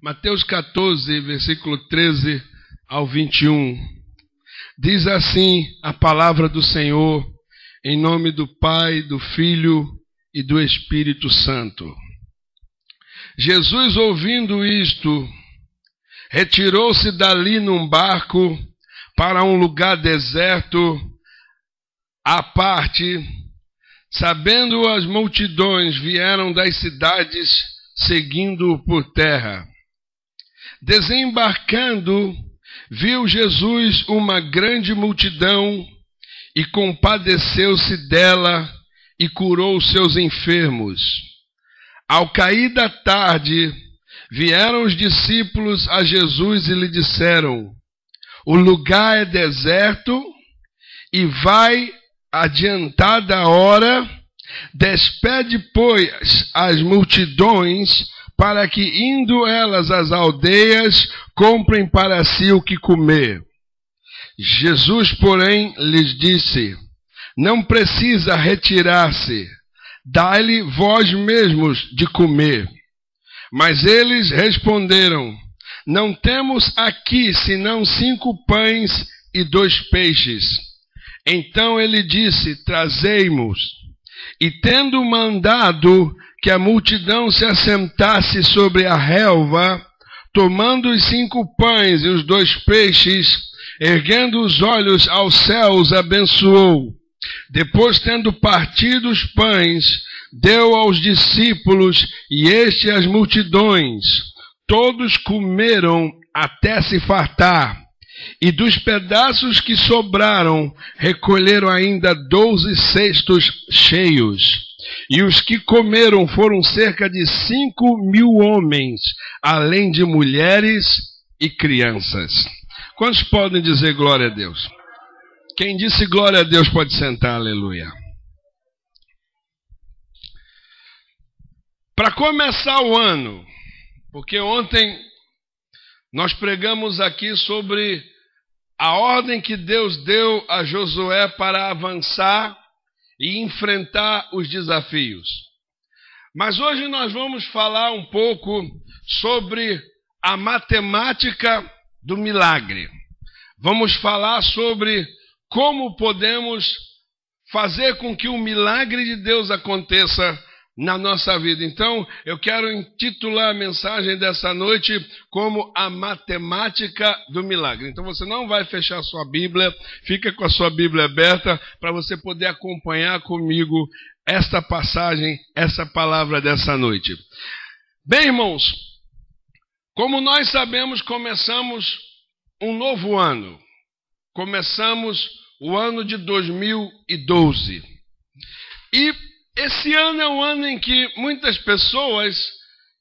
Mateus 14, versículo 13 ao 21. Diz assim a palavra do Senhor, em nome do Pai, do Filho e do Espírito Santo. Jesus, ouvindo isto, retirou-se dali num barco para um lugar deserto, à parte. Sabendo as multidões, vieram das cidades, seguindo-o por terra. Desembarcando, viu Jesus uma grande multidão e compadeceu-se dela e curou os seus enfermos. Ao cair da tarde, vieram os discípulos a Jesus e lhe disseram: o lugar é deserto e vai adiantada a hora, despede, pois, as multidões, para que, indo elas às aldeias, comprem para si o que comer. Jesus, porém, lhes disse: não precisa retirar-se, dai-lhe vós mesmos de comer. Mas eles responderam: não temos aqui senão 5 pães e 2 peixes. Então ele disse: trazei-mos. E tendo mandado que a multidão se assentasse sobre a relva, tomando os 5 pães e os 2 peixes, erguendo os olhos aos céus, abençoou. Depois, tendo partido os pães, deu aos discípulos e estes às multidões. Todos comeram até se fartar. E dos pedaços que sobraram, recolheram ainda 12 cestos cheios. E os que comeram foram cerca de 5.000 homens, além de mulheres e crianças. Quantos podem dizer glória a Deus? Quem disse glória a Deus pode sentar, aleluia. Para começar o ano, porque ontem nós pregamos aqui sobre a ordem que Deus deu a Josué para avançar e enfrentar os desafios. Mas hoje nós vamos falar um pouco sobre a matemática do milagre. Vamos falar sobre como podemos fazer com que o milagre de Deus aconteça na nossa vida. Então, eu quero intitular a mensagem dessa noite como a matemática do milagre. Então, você não vai fechar sua Bíblia, fica com a sua Bíblia aberta para você poder acompanhar comigo esta passagem, essa palavra dessa noite. Bem, irmãos, como nós sabemos, começamos um novo ano. Começamos o ano de 2012. E esse ano é um ano em que muitas pessoas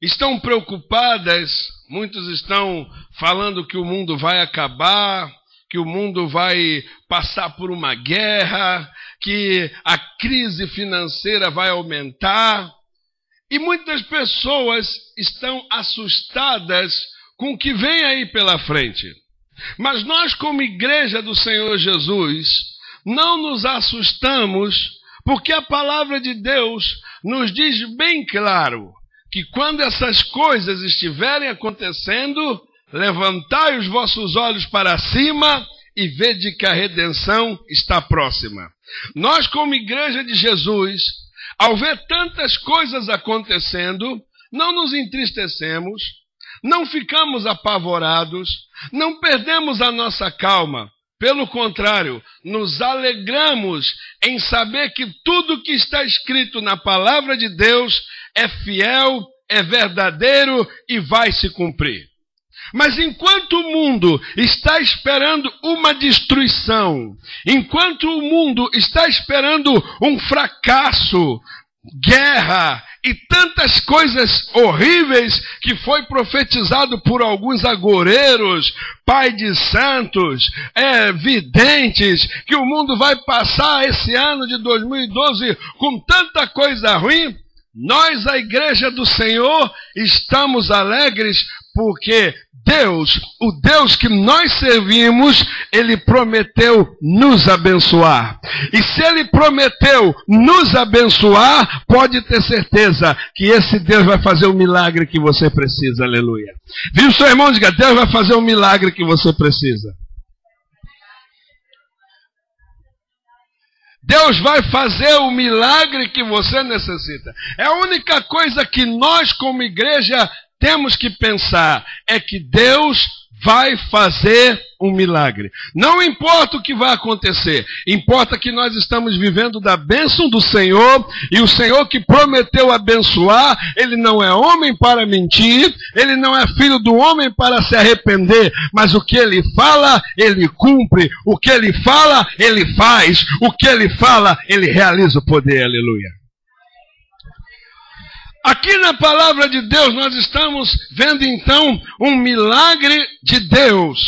estão preocupadas, muitos estão falando que o mundo vai acabar, que o mundo vai passar por uma guerra, que a crise financeira vai aumentar. E muitas pessoas estão assustadas com o que vem aí pela frente. Mas nós, como igreja do Senhor Jesus, não nos assustamos, porque a palavra de Deus nos diz bem claro que quando essas coisas estiverem acontecendo, levantai os vossos olhos para cima e vede que a redenção está próxima. Nós, como igreja de Jesus, ao ver tantas coisas acontecendo, não nos entristecemos, não ficamos apavorados, não perdemos a nossa calma. Pelo contrário, nos alegramos em saber que tudo que está escrito na palavra de Deus é fiel, é verdadeiro e vai se cumprir. Mas enquanto o mundo está esperando uma destruição, enquanto o mundo está esperando um fracasso, guerra e tantas coisas horríveis que foi profetizado por alguns agoureiros, pai de santos, videntes, que o mundo vai passar esse ano de 2012 com tanta coisa ruim, nós, a igreja do Senhor, estamos alegres Porque Deus, o Deus que nós servimos, Ele prometeu nos abençoar. E se Ele prometeu nos abençoar, pode ter certeza que esse Deus vai fazer o milagre que você precisa. Aleluia. Viu, seu irmão? Diga, Deus vai fazer o milagre que você precisa. Deus vai fazer o milagre que você necessita. É a única coisa que nós, como igreja, temos que pensar, é que Deus vai fazer um milagre. Não importa o que vai acontecer, importa que nós estamos vivendo da bênção do Senhor, e o Senhor que prometeu abençoar, Ele não é homem para mentir, Ele não é filho do homem para se arrepender, mas o que Ele fala, Ele cumpre, o que Ele fala, Ele faz, o que Ele fala, Ele realiza o poder, aleluia. Aqui na palavra de Deus nós estamos vendo então um milagre de Deus.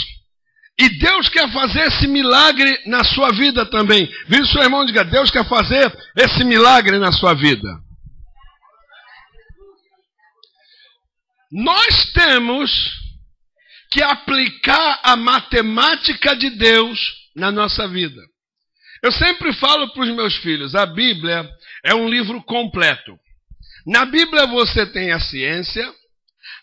E Deus quer fazer esse milagre na sua vida também. Vira seu irmão e diga, Deus quer fazer esse milagre na sua vida. Nós temos que aplicar a matemática de Deus na nossa vida. Eu sempre falo para os meus filhos, a Bíblia é um livro completo. Na Bíblia você tem a ciência,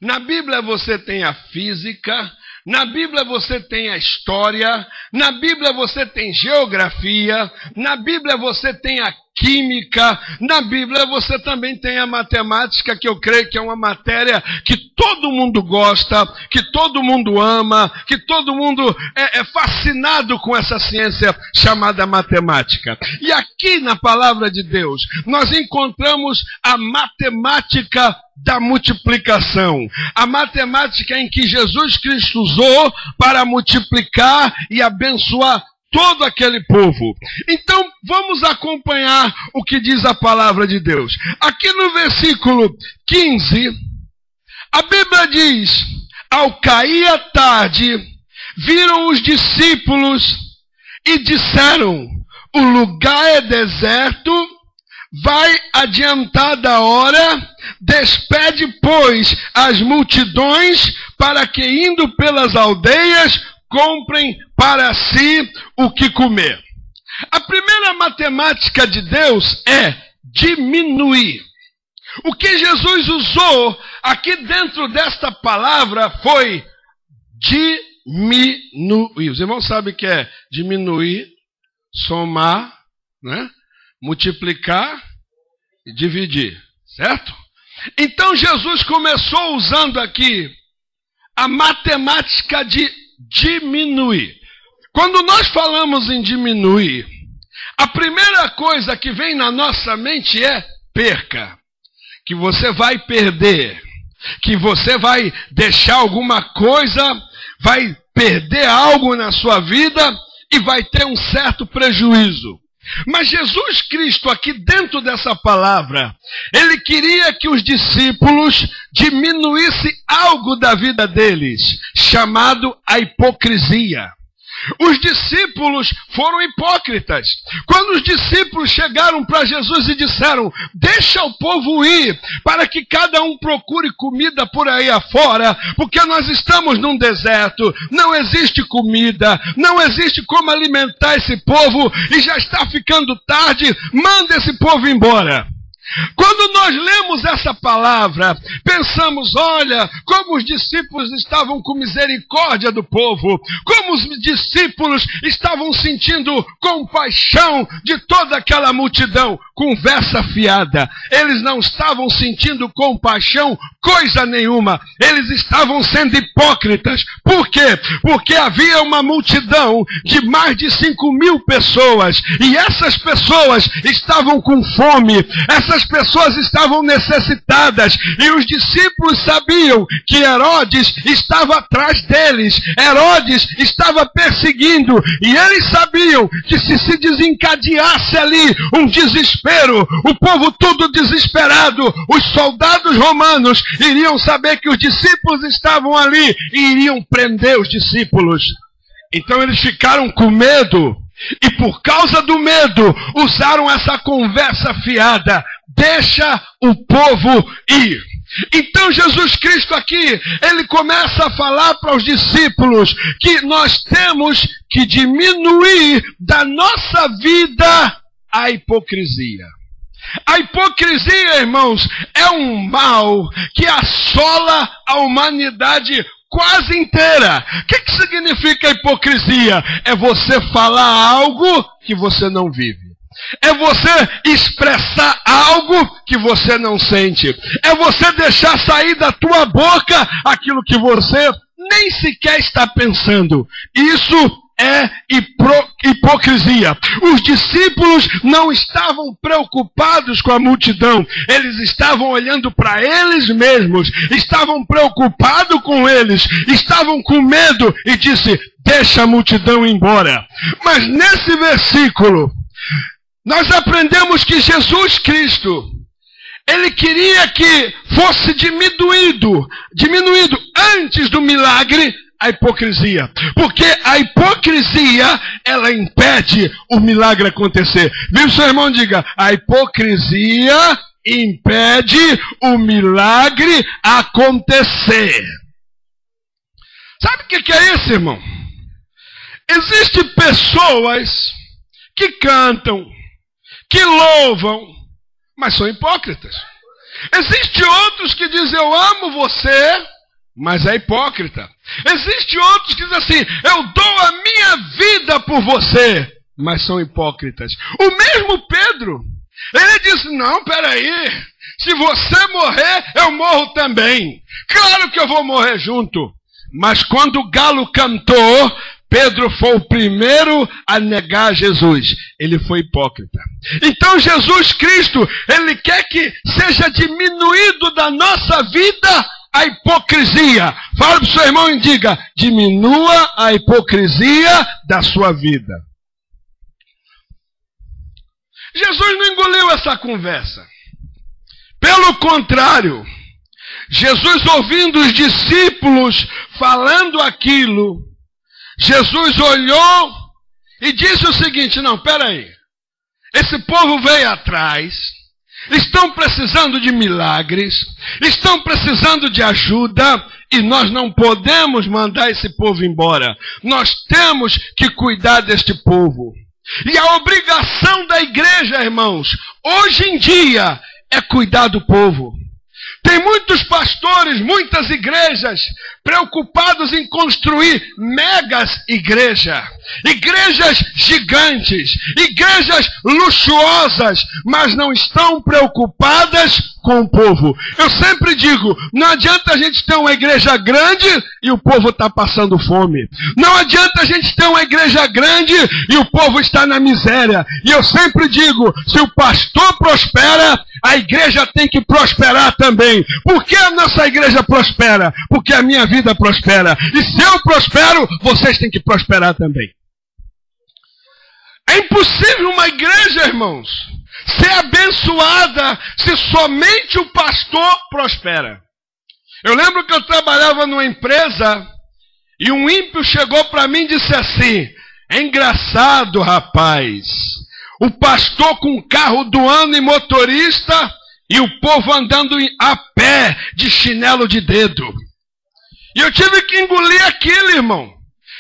na Bíblia você tem a física, na Bíblia você tem a história, na Bíblia você tem geografia, na Bíblia você tem a química, na Bíblia você também tem a matemática, que eu creio que é uma matéria que todo mundo gosta, que todo mundo ama, que todo mundo é fascinado com essa ciência chamada matemática. E aqui na palavra de Deus, nós encontramos a matemática da multiplicação. A matemática em que Jesus Cristo usou para multiplicar e abençoar todo aquele povo. Então, vamos acompanhar o que diz a palavra de Deus. Aqui no versículo 15, a Bíblia diz, ao cair a tarde, viram os discípulos e disseram, o lugar é deserto, vai adiantada a hora, despede, pois, as multidões, para que, indo pelas aldeias, comprem para si o que comer. A primeira matemática de Deus é diminuir. O que Jesus usou aqui dentro desta palavra foi diminuir. Os irmãos sabem que é diminuir, somar, né? Multiplicar e dividir, certo? Então Jesus começou usando aqui a matemática de diminuir. Quando nós falamos em diminuir, a primeira coisa que vem na nossa mente é perca. Que você vai perder. Que você vai deixar alguma coisa, vai perder algo na sua vida e vai ter um certo prejuízo. Mas Jesus Cristo, aqui dentro dessa palavra, Ele queria que os discípulos diminuíssem algo da vida deles, chamado a hipocrisia. Os discípulos foram hipócritas. Quando os discípulos chegaram para Jesus e disseram, deixa o povo ir, para que cada um procure comida por aí afora, porque nós estamos num deserto, não existe comida, não existe como alimentar esse povo, e já está ficando tarde, manda esse povo embora. Quando nós lemos essa palavra, pensamos, olha, como os discípulos estavam com misericórdia do povo, como os discípulos estavam sentindo compaixão de toda aquela multidão. Conversa fiada. Eles não estavam sentindo compaixão coisa nenhuma. Eles estavam sendo hipócritas. Por quê? Porque havia uma multidão de mais de 5.000 pessoas, e essas pessoas estavam com fome, essas pessoas estavam necessitadas, e os discípulos sabiam que Herodes estava atrás deles, Herodes estava perseguindo, e eles sabiam que se desencadeasse ali um desespero, o povo todo desesperado, os soldados romanos iriam saber que os discípulos estavam ali e iriam prender os discípulos. Então eles ficaram com medo, e por causa do medo usaram essa conversa fiada. Deixa o povo ir. Então Jesus Cristo aqui, ele começa a falar para os discípulos que nós temos que diminuir da nossa vida a hipocrisia. A hipocrisia, irmãos, é um mal que assola a humanidade quase inteira. O que significa hipocrisia? É você falar algo que você não vive. É você expressar algo que você não sente. É você deixar sair da tua boca aquilo que você nem sequer está pensando. Isso é hipocrisia. Os discípulos não estavam preocupados com a multidão. Eles estavam olhando para eles mesmos. Estavam preocupados com eles. Estavam com medo e disse, deixa a multidão embora. Mas nesse versículo, nós aprendemos que Jesus Cristo, ele queria que fosse diminuído antes do milagre a hipocrisia. Porque a hipocrisia, ela impede o milagre acontecer. Viu, seu irmão? Diga, a hipocrisia impede o milagre acontecer. Sabe o que é isso, irmão? Existem pessoas que cantam, que louvam, mas são hipócritas. Existem outros que dizem, eu amo você, mas é hipócrita. Existem outros que dizem assim, eu dou a minha vida por você, mas são hipócritas. O mesmo Pedro, ele disse, não, peraí, se você morrer, eu morro também. Claro que eu vou morrer junto. Mas quando o galo cantou, Pedro foi o primeiro a negar Jesus. Ele foi hipócrita. Então Jesus Cristo, ele quer que seja diminuído da nossa vida a hipocrisia. Fala para o seu irmão e diga, diminua a hipocrisia da sua vida. Jesus não engoliu essa conversa. Pelo contrário, Jesus ouvindo os discípulos falando aquilo, Jesus olhou e disse o seguinte, não, peraí, esse povo veio atrás, estão precisando de milagres, estão precisando de ajuda, e nós não podemos mandar esse povo embora. Nós temos que cuidar deste povo. E a obrigação da igreja, irmãos, hoje em dia, é cuidar do povo. Tem muitos pastores, muitas igrejas preocupados em construir megas igrejas, igrejas gigantes, igrejas luxuosas, mas não estão preocupadas com o povo. Eu sempre digo, não adianta a gente ter uma igreja grande e o povo está passando fome. Não adianta a gente ter uma igreja grande e o povo está na miséria. E eu sempre digo, se o pastor prospera, a igreja tem que prosperar também. Por que a nossa igreja prospera? Porque a minha vida prospera. E se eu prospero, vocês têm que prosperar também. É impossível uma igreja, irmãos, ser abençoada se somente o pastor prospera. Eu lembro que eu trabalhava numa empresa e um ímpio chegou para mim e disse assim, é engraçado, rapaz, o pastor com carro do ano e motorista e o povo andando a pé de chinelo de dedo. E eu tive que engolir aquilo, irmão.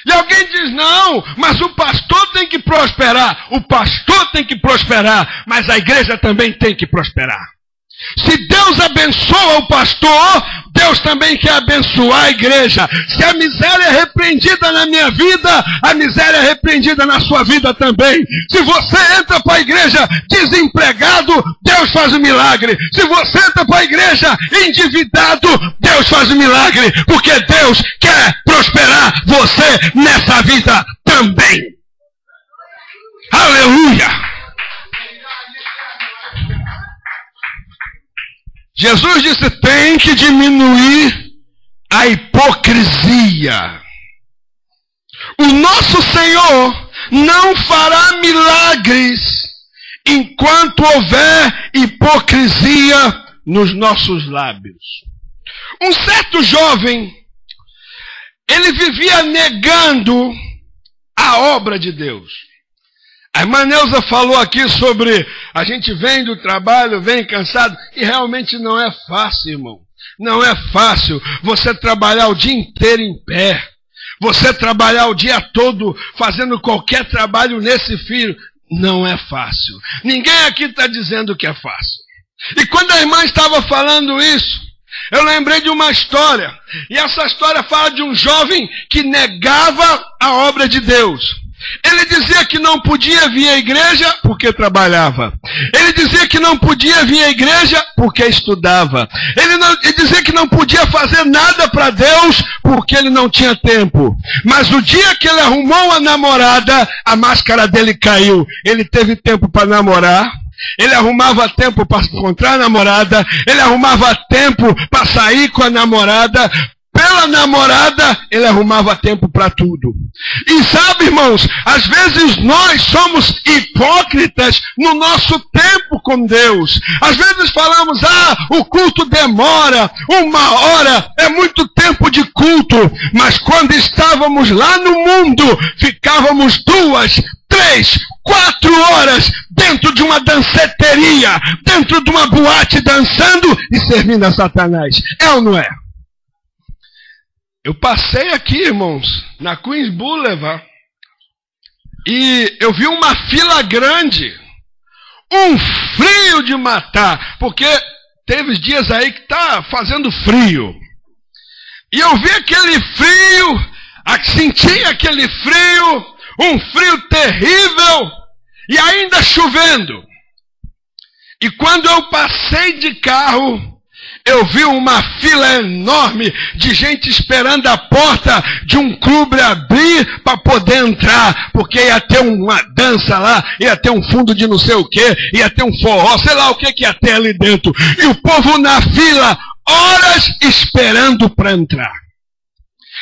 E alguém diz, não, mas o pastor tem que prosperar. O pastor tem que prosperar, mas a igreja também tem que prosperar. Se Deus abençoa o pastor, Deus também quer abençoar a igreja. Se a miséria é repreendida na minha vida, a miséria é repreendida na sua vida também. Se você entra para a igreja desempregado, Deus faz um milagre. Se você entra para a igreja endividado, Deus faz um milagre. Porque Deus quer prosperar você nessa vida também. Aleluia! Jesus disse, tem que diminuir a hipocrisia. O nosso Senhor não fará milagres enquanto houver hipocrisia nos nossos lábios. Um certo jovem, ele vivia negando a obra de Deus. A irmã Neuza falou aqui sobre a gente vem do trabalho, vem cansado, e realmente não é fácil, irmão. Não é fácil você trabalhar o dia inteiro em pé. Você trabalhar o dia todo fazendo qualquer trabalho nesse fio. Não é fácil. Ninguém aqui está dizendo que é fácil. E quando a irmã estava falando isso, eu lembrei de uma história. E essa história fala de um jovem que negava a obra de Deus. Ele dizia que não podia vir à igreja porque trabalhava. Ele dizia que não podia vir à igreja porque estudava. Ele dizia que não podia fazer nada para Deus porque ele não tinha tempo. Mas o dia que ele arrumou uma namorada, a máscara dele caiu. Ele teve tempo para namorar. Ele arrumava tempo para encontrar a namorada. Ele arrumava tempo para sair com a namorada. Pela namorada, ele arrumava tempo para tudo. E sabe, irmãos, às vezes nós somos hipócritas no nosso tempo com Deus. Às vezes falamos, o culto demora 1 hora, é muito tempo de culto. Mas quando estávamos lá no mundo, ficávamos 2, 3, 4 horas dentro de uma danceteria, dentro de uma boate dançando e servindo a Satanás. É ou não é? Eu passei aqui, irmãos, na Queens Boulevard, e eu vi uma fila grande, um frio de matar, porque teve dias aí que está fazendo frio. E eu vi aquele frio, senti aquele frio, um frio terrível, e ainda chovendo. E quando eu passei de carro, eu vi uma fila enorme de gente esperando a porta de um clube abrir para poder entrar, porque ia ter uma dança lá, ia ter um fundo de não sei o que, ia ter um forró, sei lá o que ia ter ali dentro. E o povo na fila, horas esperando para entrar.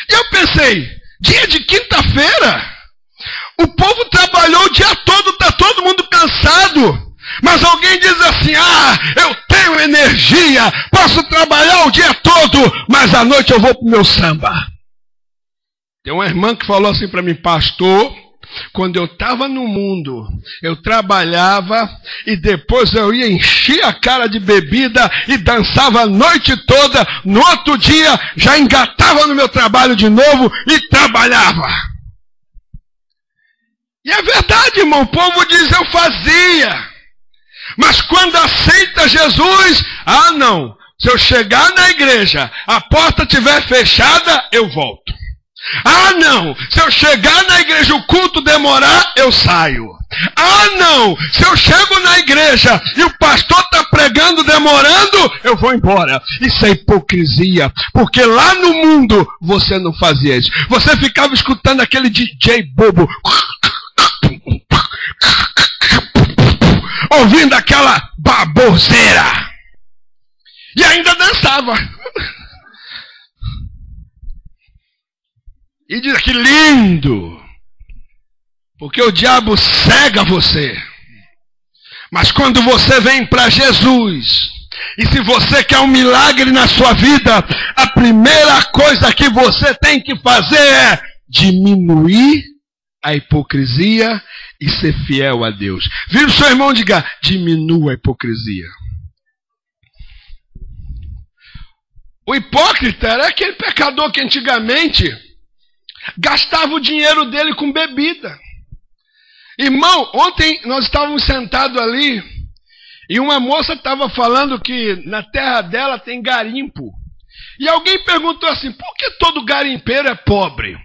E eu pensei, dia de quinta-feira, o povo trabalhou o dia todo, está todo mundo cansado. Mas alguém diz assim, eu tenho energia, posso trabalhar o dia todo, mas à noite eu vou para o meu samba. Tem uma irmã que falou assim para mim, pastor, quando eu estava no mundo, eu trabalhava e depois eu ia encher a cara de bebida e dançava a noite toda, no outro dia já engatava no meu trabalho de novo e trabalhava. E é verdade, irmão, o povo diz, eu fazia. Mas quando aceita Jesus, não. Se eu chegar na igreja, a porta estiver fechada, eu volto. Não. Se eu chegar na igreja, o culto demorar, eu saio. Não. Se eu chego na igreja e o pastor está pregando demorando, eu vou embora. Isso é hipocrisia. Porque lá no mundo, você não fazia isso. Você ficava escutando aquele DJ bobo. Ouvindo aquela baboseira. E ainda dançava. E diz que lindo. Porque o diabo cega você. Mas quando você vem para Jesus, e se você quer um milagre na sua vida, a primeira coisa que você tem que fazer é diminuir a hipocrisia e ser fiel a Deus. Vira o seu irmão e diga, diminua a hipocrisia. O hipócrita era aquele pecador que antigamente gastava o dinheiro dele com bebida. Irmão, ontem nós estávamos sentados ali e uma moça estava falando que na terra dela tem garimpo. E alguém perguntou assim, por que todo garimpeiro é pobre?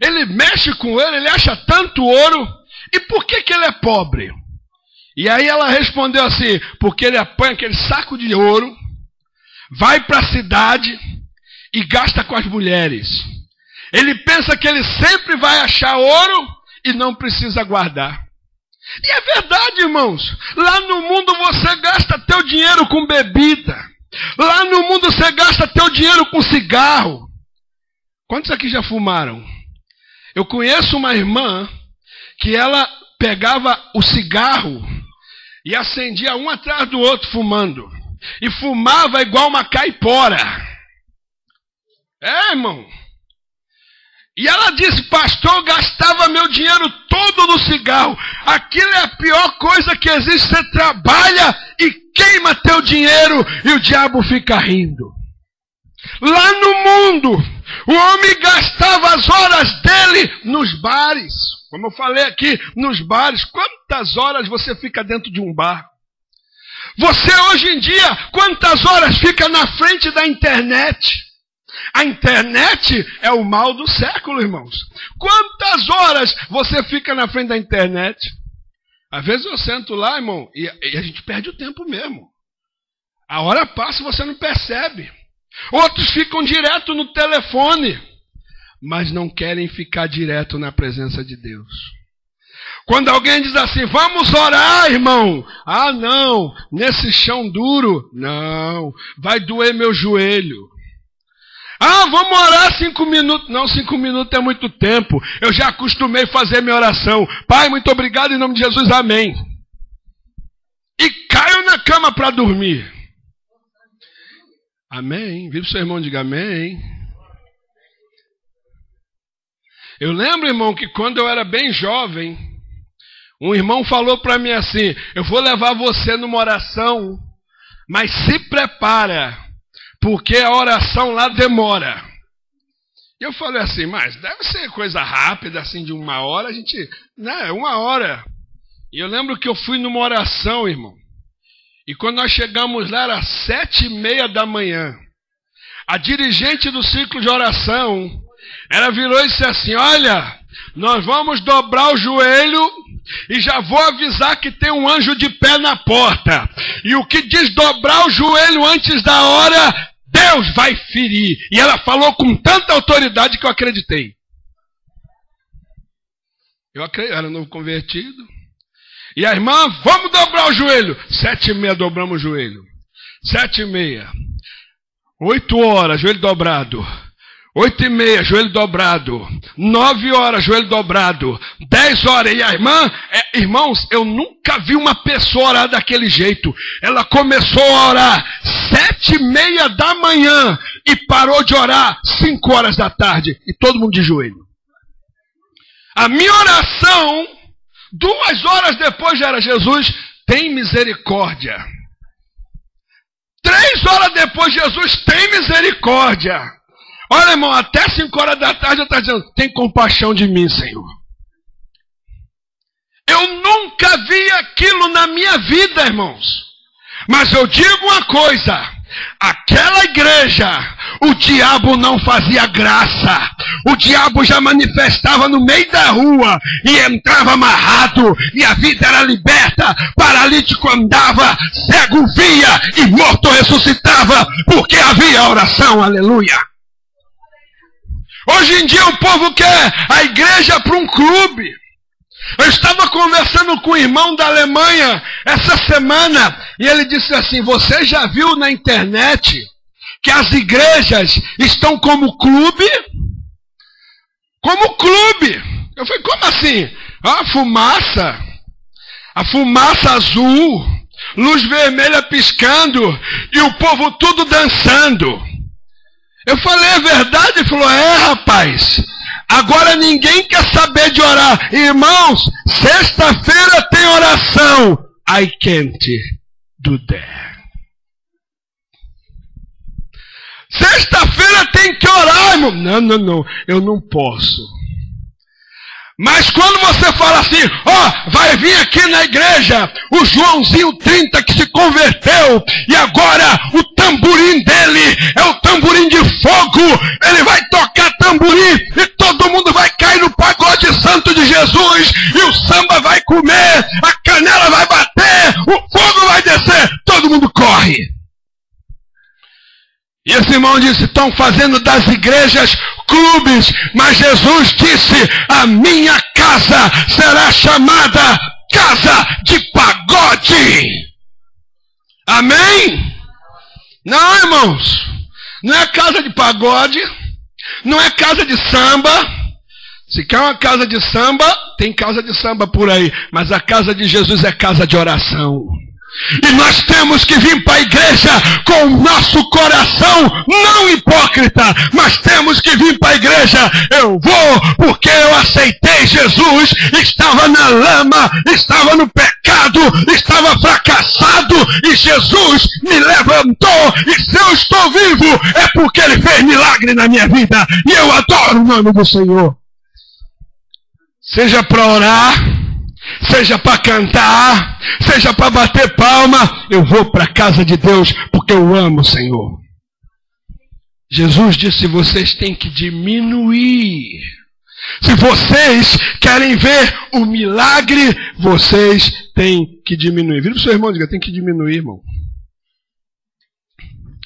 Ele mexe com ouro, ele acha tanto ouro, e por que ele é pobre? E aí ela respondeu assim, porque ele apanha aquele saco de ouro, vai para a cidade e gasta com as mulheres. Ele pensa que ele sempre vai achar ouro e não precisa guardar. E é verdade, irmãos, lá no mundo você gasta teu dinheiro com bebida, lá no mundo você gasta teu dinheiro com cigarro. Quantos aqui já fumaram? Eu conheço uma irmã que ela pegava o cigarro e acendia um atrás do outro fumando. E fumava igual uma caipora. Irmão. E ela disse, pastor, eu gastava meu dinheiro todo no cigarro. Aquilo é a pior coisa que existe. Você trabalha e queima teu dinheiro e o diabo fica rindo. Lá no mundo, o homem gastava as horas dele nos bares. Como eu falei aqui, nos bares. Quantas horas você fica dentro de um bar? Você hoje em dia, quantas horas fica na frente da internet? A internet é o mal do século, irmãos. Quantas horas você fica na frente da internet? Às vezes eu sento lá, irmão, e a gente perde o tempo mesmo. A hora passa e você não percebe. Outros ficam direto no telefone, mas não querem ficar direto na presença de Deus. Quando alguém diz assim, vamos orar, irmão. Ah, não, nesse chão duro. Não, vai doer meu joelho. Ah, vamos orar 5 minutos. Não, 5 minutos é muito tempo. Eu já acostumei a fazer minha oração. Pai, muito obrigado em nome de Jesus, amém. E caio na cama para dormir. Amém. Vive o seu irmão, diga amém. Eu lembro, irmão, que quando eu era bem jovem, um irmão falou para mim assim, eu vou levar você numa oração, mas se prepara, porque a oração lá demora. E eu falei assim, mas deve ser coisa rápida, assim, de 1 hora, a gente... Né, 1 hora. E eu lembro que eu fui numa oração, irmão. E quando nós chegamos lá, era 7h30 da manhã. A dirigente do ciclo de oração, ela virou e disse assim, olha, nós vamos dobrar o joelho e já vou avisar que tem um anjo de pé na porta. E o que diz dobrar o joelho antes da hora, Deus vai ferir. E ela falou com tanta autoridade que eu acreditei. Eu era novo convertido. E a irmã, vamos dobrar o joelho. 7h30 dobramos o joelho. 7h30. 8 horas, joelho dobrado. 8h30, joelho dobrado. 9 horas, joelho dobrado. 10 horas. E a irmã, irmãos, eu nunca vi uma pessoa orar daquele jeito. Ela começou a orar 7h30 da manhã e parou de orar 5 horas da tarde. E todo mundo de joelho. A minha oração, 2 horas depois já era Jesus, tem misericórdia. 3 horas depois, Jesus, tem misericórdia. Olha, irmão, até 5 horas da tarde eu estava dizendo, tem compaixão de mim, Senhor. Eu nunca vi aquilo na minha vida, irmãos. Mas eu digo uma coisa, aquela igreja, o diabo não fazia graça. O diabo já manifestava no meio da rua e entrava amarrado e a vida era liberta. Paralítico andava, cego via e morto ressuscitava porque havia oração, aleluia. Hoje em dia o povo quer a igreja para um clube. Eu estava conversando com um irmão da Alemanha essa semana e ele disse assim, você já viu na internet que as igrejas estão como clube? Como clube. Eu falei, como assim? A fumaça azul, luz vermelha piscando e o povo tudo dançando. Eu falei, é verdade? Ele falou, rapaz, agora ninguém quer saber de orar. Irmãos, sexta-feira tem oração. I can't do that. Sexta-feira tem que orar, irmão. Não, eu não posso. Mas quando você fala assim, vai vir aqui na igreja o Joãozinho 30 que se converteu e agora o tamborim dele é o tamborim de fogo, ele vai tocar tamborim e todo mundo vai cair no pagode santo de Jesus e o samba vai comer, a canela vai bater, o fogo vai descer, todo mundo corre. E esse irmão disse, estão fazendo das igrejas clubes, mas Jesus disse, a minha casa será chamada casa de pagode. Amém? Não, irmãos, não é casa de pagode, não é casa de samba. Se quer uma casa de samba, tem casa de samba por aí, mas a casa de Jesus é casa de oração. E nós temos que vir para a igreja com o nosso coração não hipócrita, mas temos que vir para a igreja. Eu vou porque eu aceitei Jesus, estava na lama, estava no pecado, estava fracassado, e Jesus me levantou, e se eu estou vivo é porque Ele fez milagre na minha vida, e eu adoro o nome do Senhor. Seja para orar, seja para cantar, seja para bater palma, eu vou para a casa de Deus porque eu amo o Senhor. Jesus disse: vocês têm que diminuir. Se vocês querem ver o milagre, vocês têm que diminuir. Vira para o seu irmão e diga: tem que diminuir, irmão.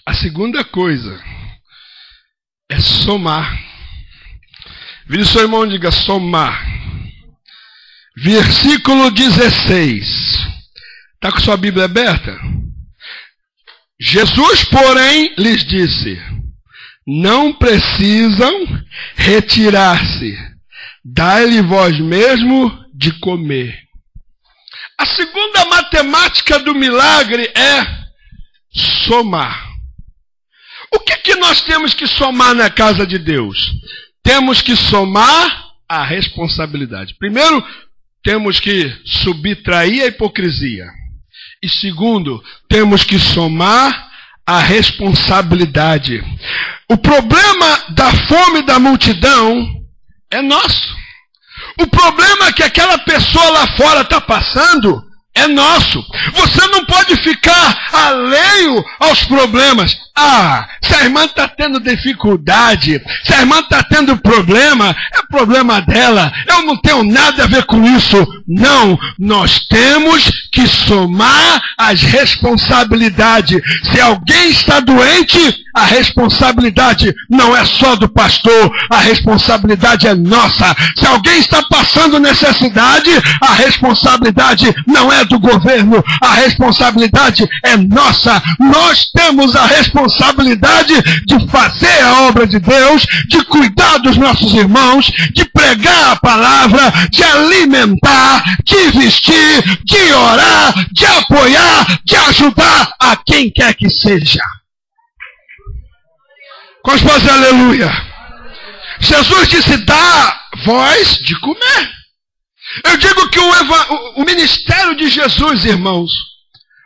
A segunda coisa é somar. Vira para o seu irmão e diga: somar. Versículo 16. Está com sua Bíblia aberta? Jesus, porém, lhes disse: não precisam retirar-se. Dai-lhe vós mesmo de comer. A segunda matemática do milagre é somar. O que nós temos que somar na casa de Deus? Temos que somar a responsabilidade. Primeiro, temos que subtrair a hipocrisia. E segundo, temos que somar a responsabilidade. O problema da fome da multidão é nosso. O problema que aquela pessoa lá fora está passando é nosso. Você não pode ficar alheio aos problemas. Ah, se a irmã está tendo dificuldade, se a irmã está tendo problema, é problema dela. Eu não tenho nada a ver com isso. Não, nós temos que somar as responsabilidades. Se alguém está doente, a responsabilidade não é só do pastor, a responsabilidade é nossa. Se alguém está passando necessidade, a responsabilidade não é do governo, a responsabilidade é nossa. Nós temos a responsabilidade de fazer a obra de Deus, de cuidar dos nossos irmãos, de pregar a palavra, de alimentar, de vestir, de orar, de apoiar, de ajudar a quem quer que seja. Com as vozes, aleluia. Jesus disse: dá voz de comer. Eu digo que o ministério de Jesus, irmãos,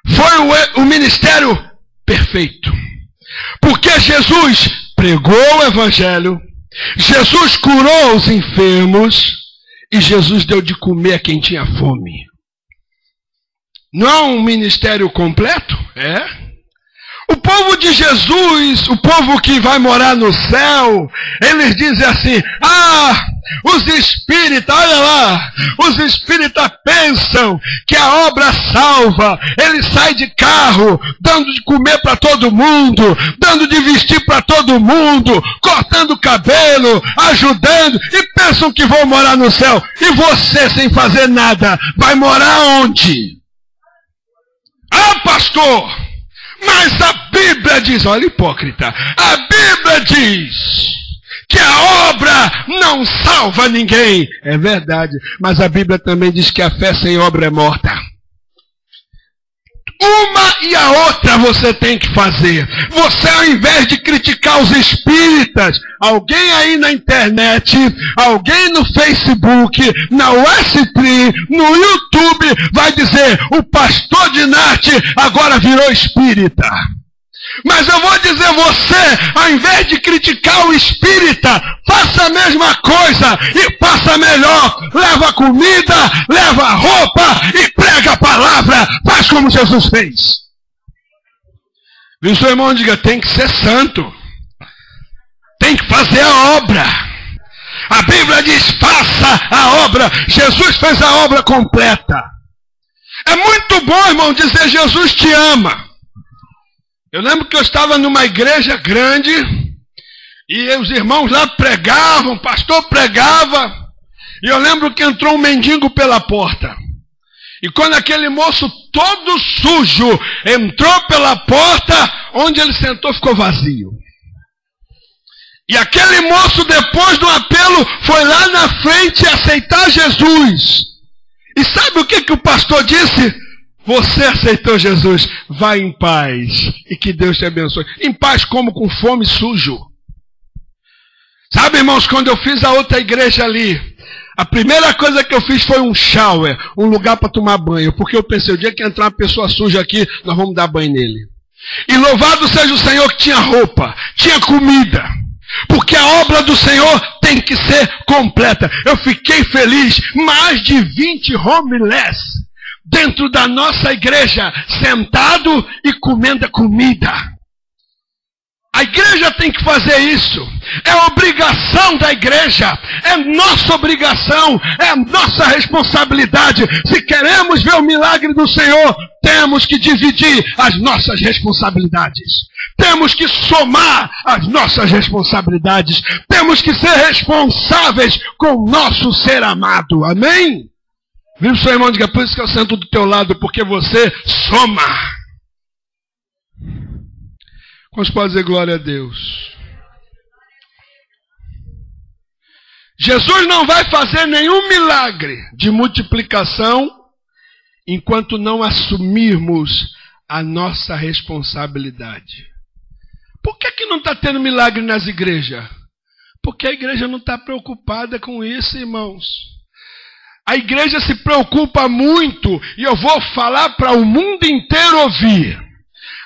foi o ministério perfeito. Porque Jesus pregou o evangelho, Jesus curou os enfermos e Jesus deu de comer a quem tinha fome. Não é um ministério completo? É. O povo de Jesus, o povo que vai morar no céu, eles dizem assim: ah, os espíritas, olha lá, os espíritas pensam que a obra salva. Ele sai de carro, dando de comer para todo mundo, dando de vestir para todo mundo, cortando cabelo, ajudando, e pensam que vão morar no céu. E você, sem fazer nada, vai morar onde? Ah, pastor! Mas a Bíblia diz, olha hipócrita, a Bíblia diz que a obra não salva ninguém. É verdade, mas a Bíblia também diz que a fé sem obra é morta. Uma e a outra você tem que fazer. Você, ao invés de criticar os espíritas, alguém aí na internet, alguém no Facebook, na USP, no YouTube, vai dizer: o pastor de Nath agora virou espírita. Mas eu vou dizer, você, ao invés de criticar o espírita, faça a mesma coisa e faça melhor. Leva comida, leva roupa e prega a palavra. Faz como Jesus fez. Viu, seu irmão? Diga: tem que ser santo. Tem que fazer a obra. A Bíblia diz: faça a obra. Jesus fez a obra completa. É muito bom, irmão, dizer: Jesus te ama. Eu lembro que eu estava numa igreja grande e os irmãos lá pregavam, o pastor pregava, e eu lembro que entrou um mendigo pela porta. E quando aquele moço todo sujo entrou pela porta, onde ele sentou ficou vazio. E aquele moço, depois do apelo, foi lá na frente aceitar Jesus. E sabe o que o pastor disse? Você aceitou Jesus, vai em paz e que Deus te abençoe. Em paz como com fome e sujo. Sabe, irmãos, quando eu fiz a outra igreja ali, a primeira coisa que eu fiz foi um shower, um lugar para tomar banho, porque eu pensei, o dia que entrar uma pessoa suja aqui, nós vamos dar banho nele. E louvado seja o Senhor que tinha roupa, tinha comida, porque a obra do Senhor tem que ser completa. Eu fiquei feliz, mais de 20 homeless dentro da nossa igreja, sentado e comendo a comida. A igreja tem que fazer isso. É obrigação da igreja. É nossa obrigação. É nossa responsabilidade. Se queremos ver o milagre do Senhor, temos que dividir as nossas responsabilidades. Temos que somar as nossas responsabilidades. Temos que ser responsáveis com o nosso ser amado. Amém? Viu, seu irmão? Diga, por isso que eu sento do teu lado, porque você soma. Quantos podem dizer glória a Deus? Jesus não vai fazer nenhum milagre de multiplicação enquanto não assumirmos a nossa responsabilidade. Por que não está tendo milagre nas igrejas? Porque a igreja não está preocupada com isso, irmãos. A igreja se preocupa muito, e eu vou falar para o mundo inteiro ouvir.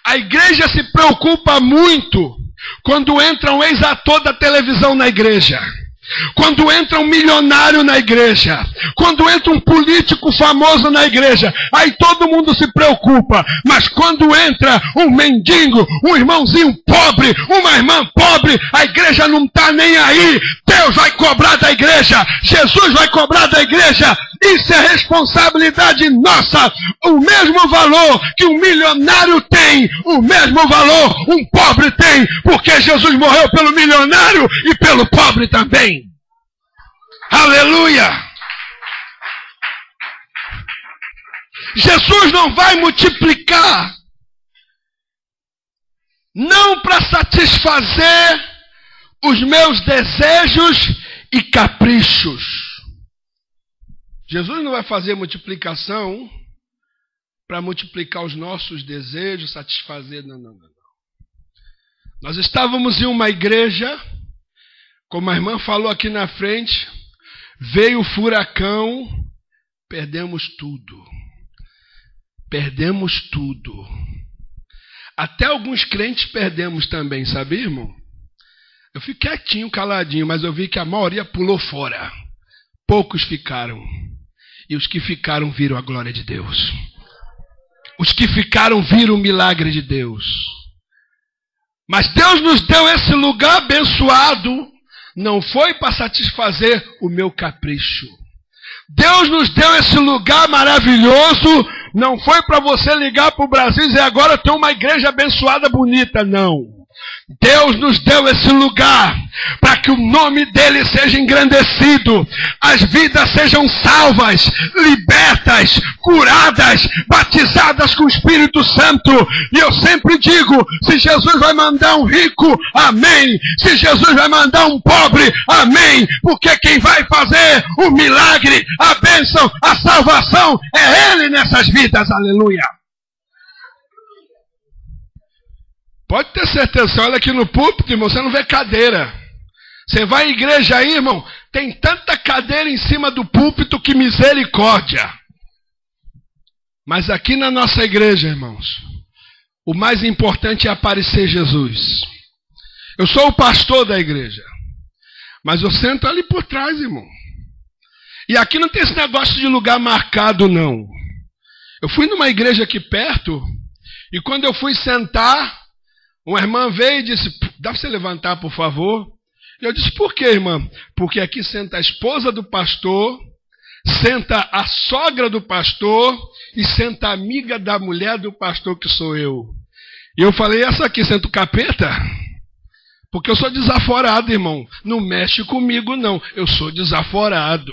A igreja se preocupa muito quando entra um ex-ator da televisão na igreja. Quando entra um milionário na igreja, quando entra um político famoso na igreja, aí todo mundo se preocupa. Mas quando entra um mendigo, um irmãozinho pobre, uma irmã pobre, a igreja não está nem aí. Deus vai cobrar da igreja, Jesus vai cobrar da igreja. Isso é responsabilidade nossa. O mesmo valor que um milionário tem, o mesmo valor um pobre tem, porque Jesus morreu pelo milionário e pelo pobre também. Aleluia! Jesus não vai multiplicar, não para satisfazer os meus desejos e caprichos. Jesus não vai fazer multiplicação para multiplicar os nossos desejos, satisfazer. Não. Nós estávamos em uma igreja, como a irmã falou aqui na frente, veio o furacão, perdemos tudo. Perdemos tudo. Até alguns crentes perdemos também, sabia, irmão? Eu fiquei quietinho, caladinho, mas eu vi que a maioria pulou fora. Poucos ficaram. E os que ficaram viram a glória de Deus. Os que ficaram viram o milagre de Deus. Mas Deus nos deu esse lugar abençoado, não foi para satisfazer o meu capricho. Deus nos deu esse lugar maravilhoso, não foi para você ligar para o Brasil e dizer, agora tem uma igreja abençoada, bonita, não. Deus nos deu esse lugar para que o nome dele seja engrandecido, as vidas sejam salvas, libertas, curadas, batizadas com o Espírito Santo. E eu sempre digo, se Jesus vai mandar um rico, amém. Se Jesus vai mandar um pobre, amém. Porque quem vai fazer o milagre, a bênção, a salvação, é ele nessas vidas, aleluia. Pode ter certeza, você olha aqui no púlpito, irmão, você não vê cadeira. Você vai à igreja aí, irmão, tem tanta cadeira em cima do púlpito que misericórdia. Mas aqui na nossa igreja, irmãos, o mais importante é aparecer Jesus. Eu sou o pastor da igreja, mas eu sento ali por trás, irmão. E aqui não tem esse negócio de lugar marcado, não. Eu fui numa igreja aqui perto, e quando eu fui sentar, uma irmã veio e disse, dá para você levantar, por favor? E eu disse, por quê, irmã? Porque aqui senta a esposa do pastor, senta a sogra do pastor e senta a amiga da mulher do pastor, que sou eu. E eu falei, essa aqui senta o capeta? Porque eu sou desaforado, irmão. Não mexe comigo, não. Eu sou desaforado.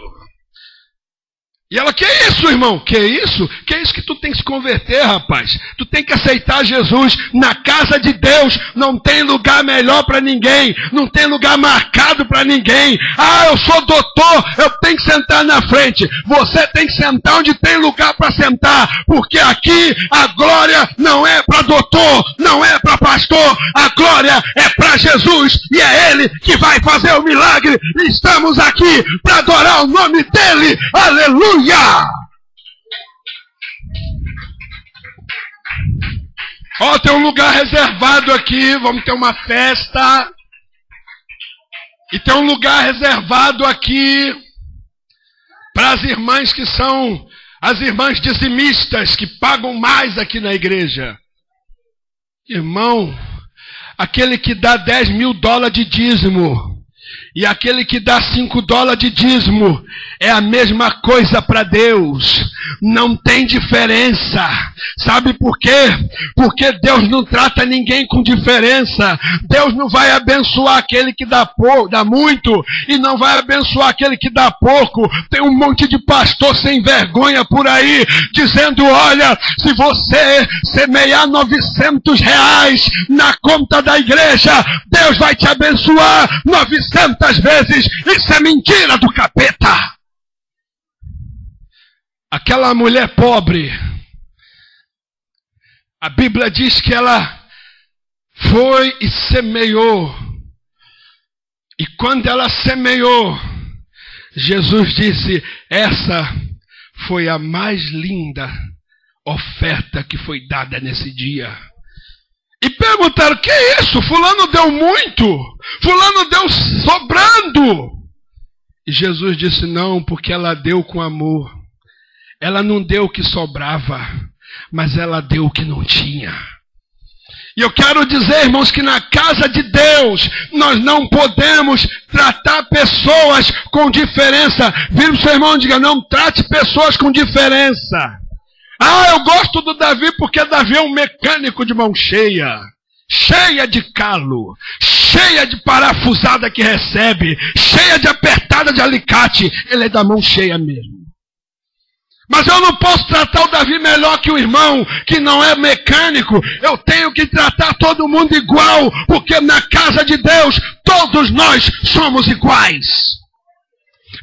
E ela, que isso, irmão? Que isso? Que isso que tu tem que se converter, rapaz? Tu tem que aceitar Jesus. Na casa de Deus não tem lugar melhor para ninguém. Não tem lugar marcado para ninguém. Ah, eu sou doutor, eu tenho que sentar na frente. Você tem que sentar onde tem lugar para sentar. Porque aqui a glória não é para doutor, não é para pastor. A glória é para Jesus. E é Ele que vai fazer o milagre. E estamos aqui para adorar o nome dEle. Aleluia! Ó, tem um lugar reservado aqui, vamos ter uma festa. E tem um lugar reservado aqui para as irmãs que são as irmãs dizimistas, que pagam mais aqui na igreja. Irmão, aquele que dá $10 mil de dízimo e aquele que dá $5 de dízimo é a mesma coisa para Deus. Não tem diferença. Sabe por quê? Porque Deus não trata ninguém com diferença. Deus não vai abençoar aquele que dá muito e não vai abençoar aquele que dá pouco. Tem um monte de pastor sem vergonha por aí dizendo, olha, se você semear R$900 na conta da igreja, Deus vai te abençoar 900 vezes. Isso é mentira do capeta. Aquela mulher pobre, a Bíblia diz que ela foi e semeou. E quando ela semeou, Jesus disse, essa foi a mais linda oferta que foi dada nesse dia. E perguntaram, que é isso? Fulano deu muito, fulano deu sobrando. E Jesus disse, não, porque ela deu com amor. Ela não deu o que sobrava, mas ela deu o que não tinha. E eu quero dizer, irmãos, que na casa de Deus, nós não podemos tratar pessoas com diferença. Vira o seu irmão e diga, não trate pessoas com diferença. Ah, eu gosto do Davi porque Davi é um mecânico de mão cheia. Cheia de calo, cheia de parafusada que recebe, cheia de apertada de alicate. Ele é da mão cheia mesmo. Mas eu não posso tratar o Davi melhor que o irmão que não é mecânico. Eu tenho que tratar todo mundo igual, porque na casa de Deus todos nós somos iguais.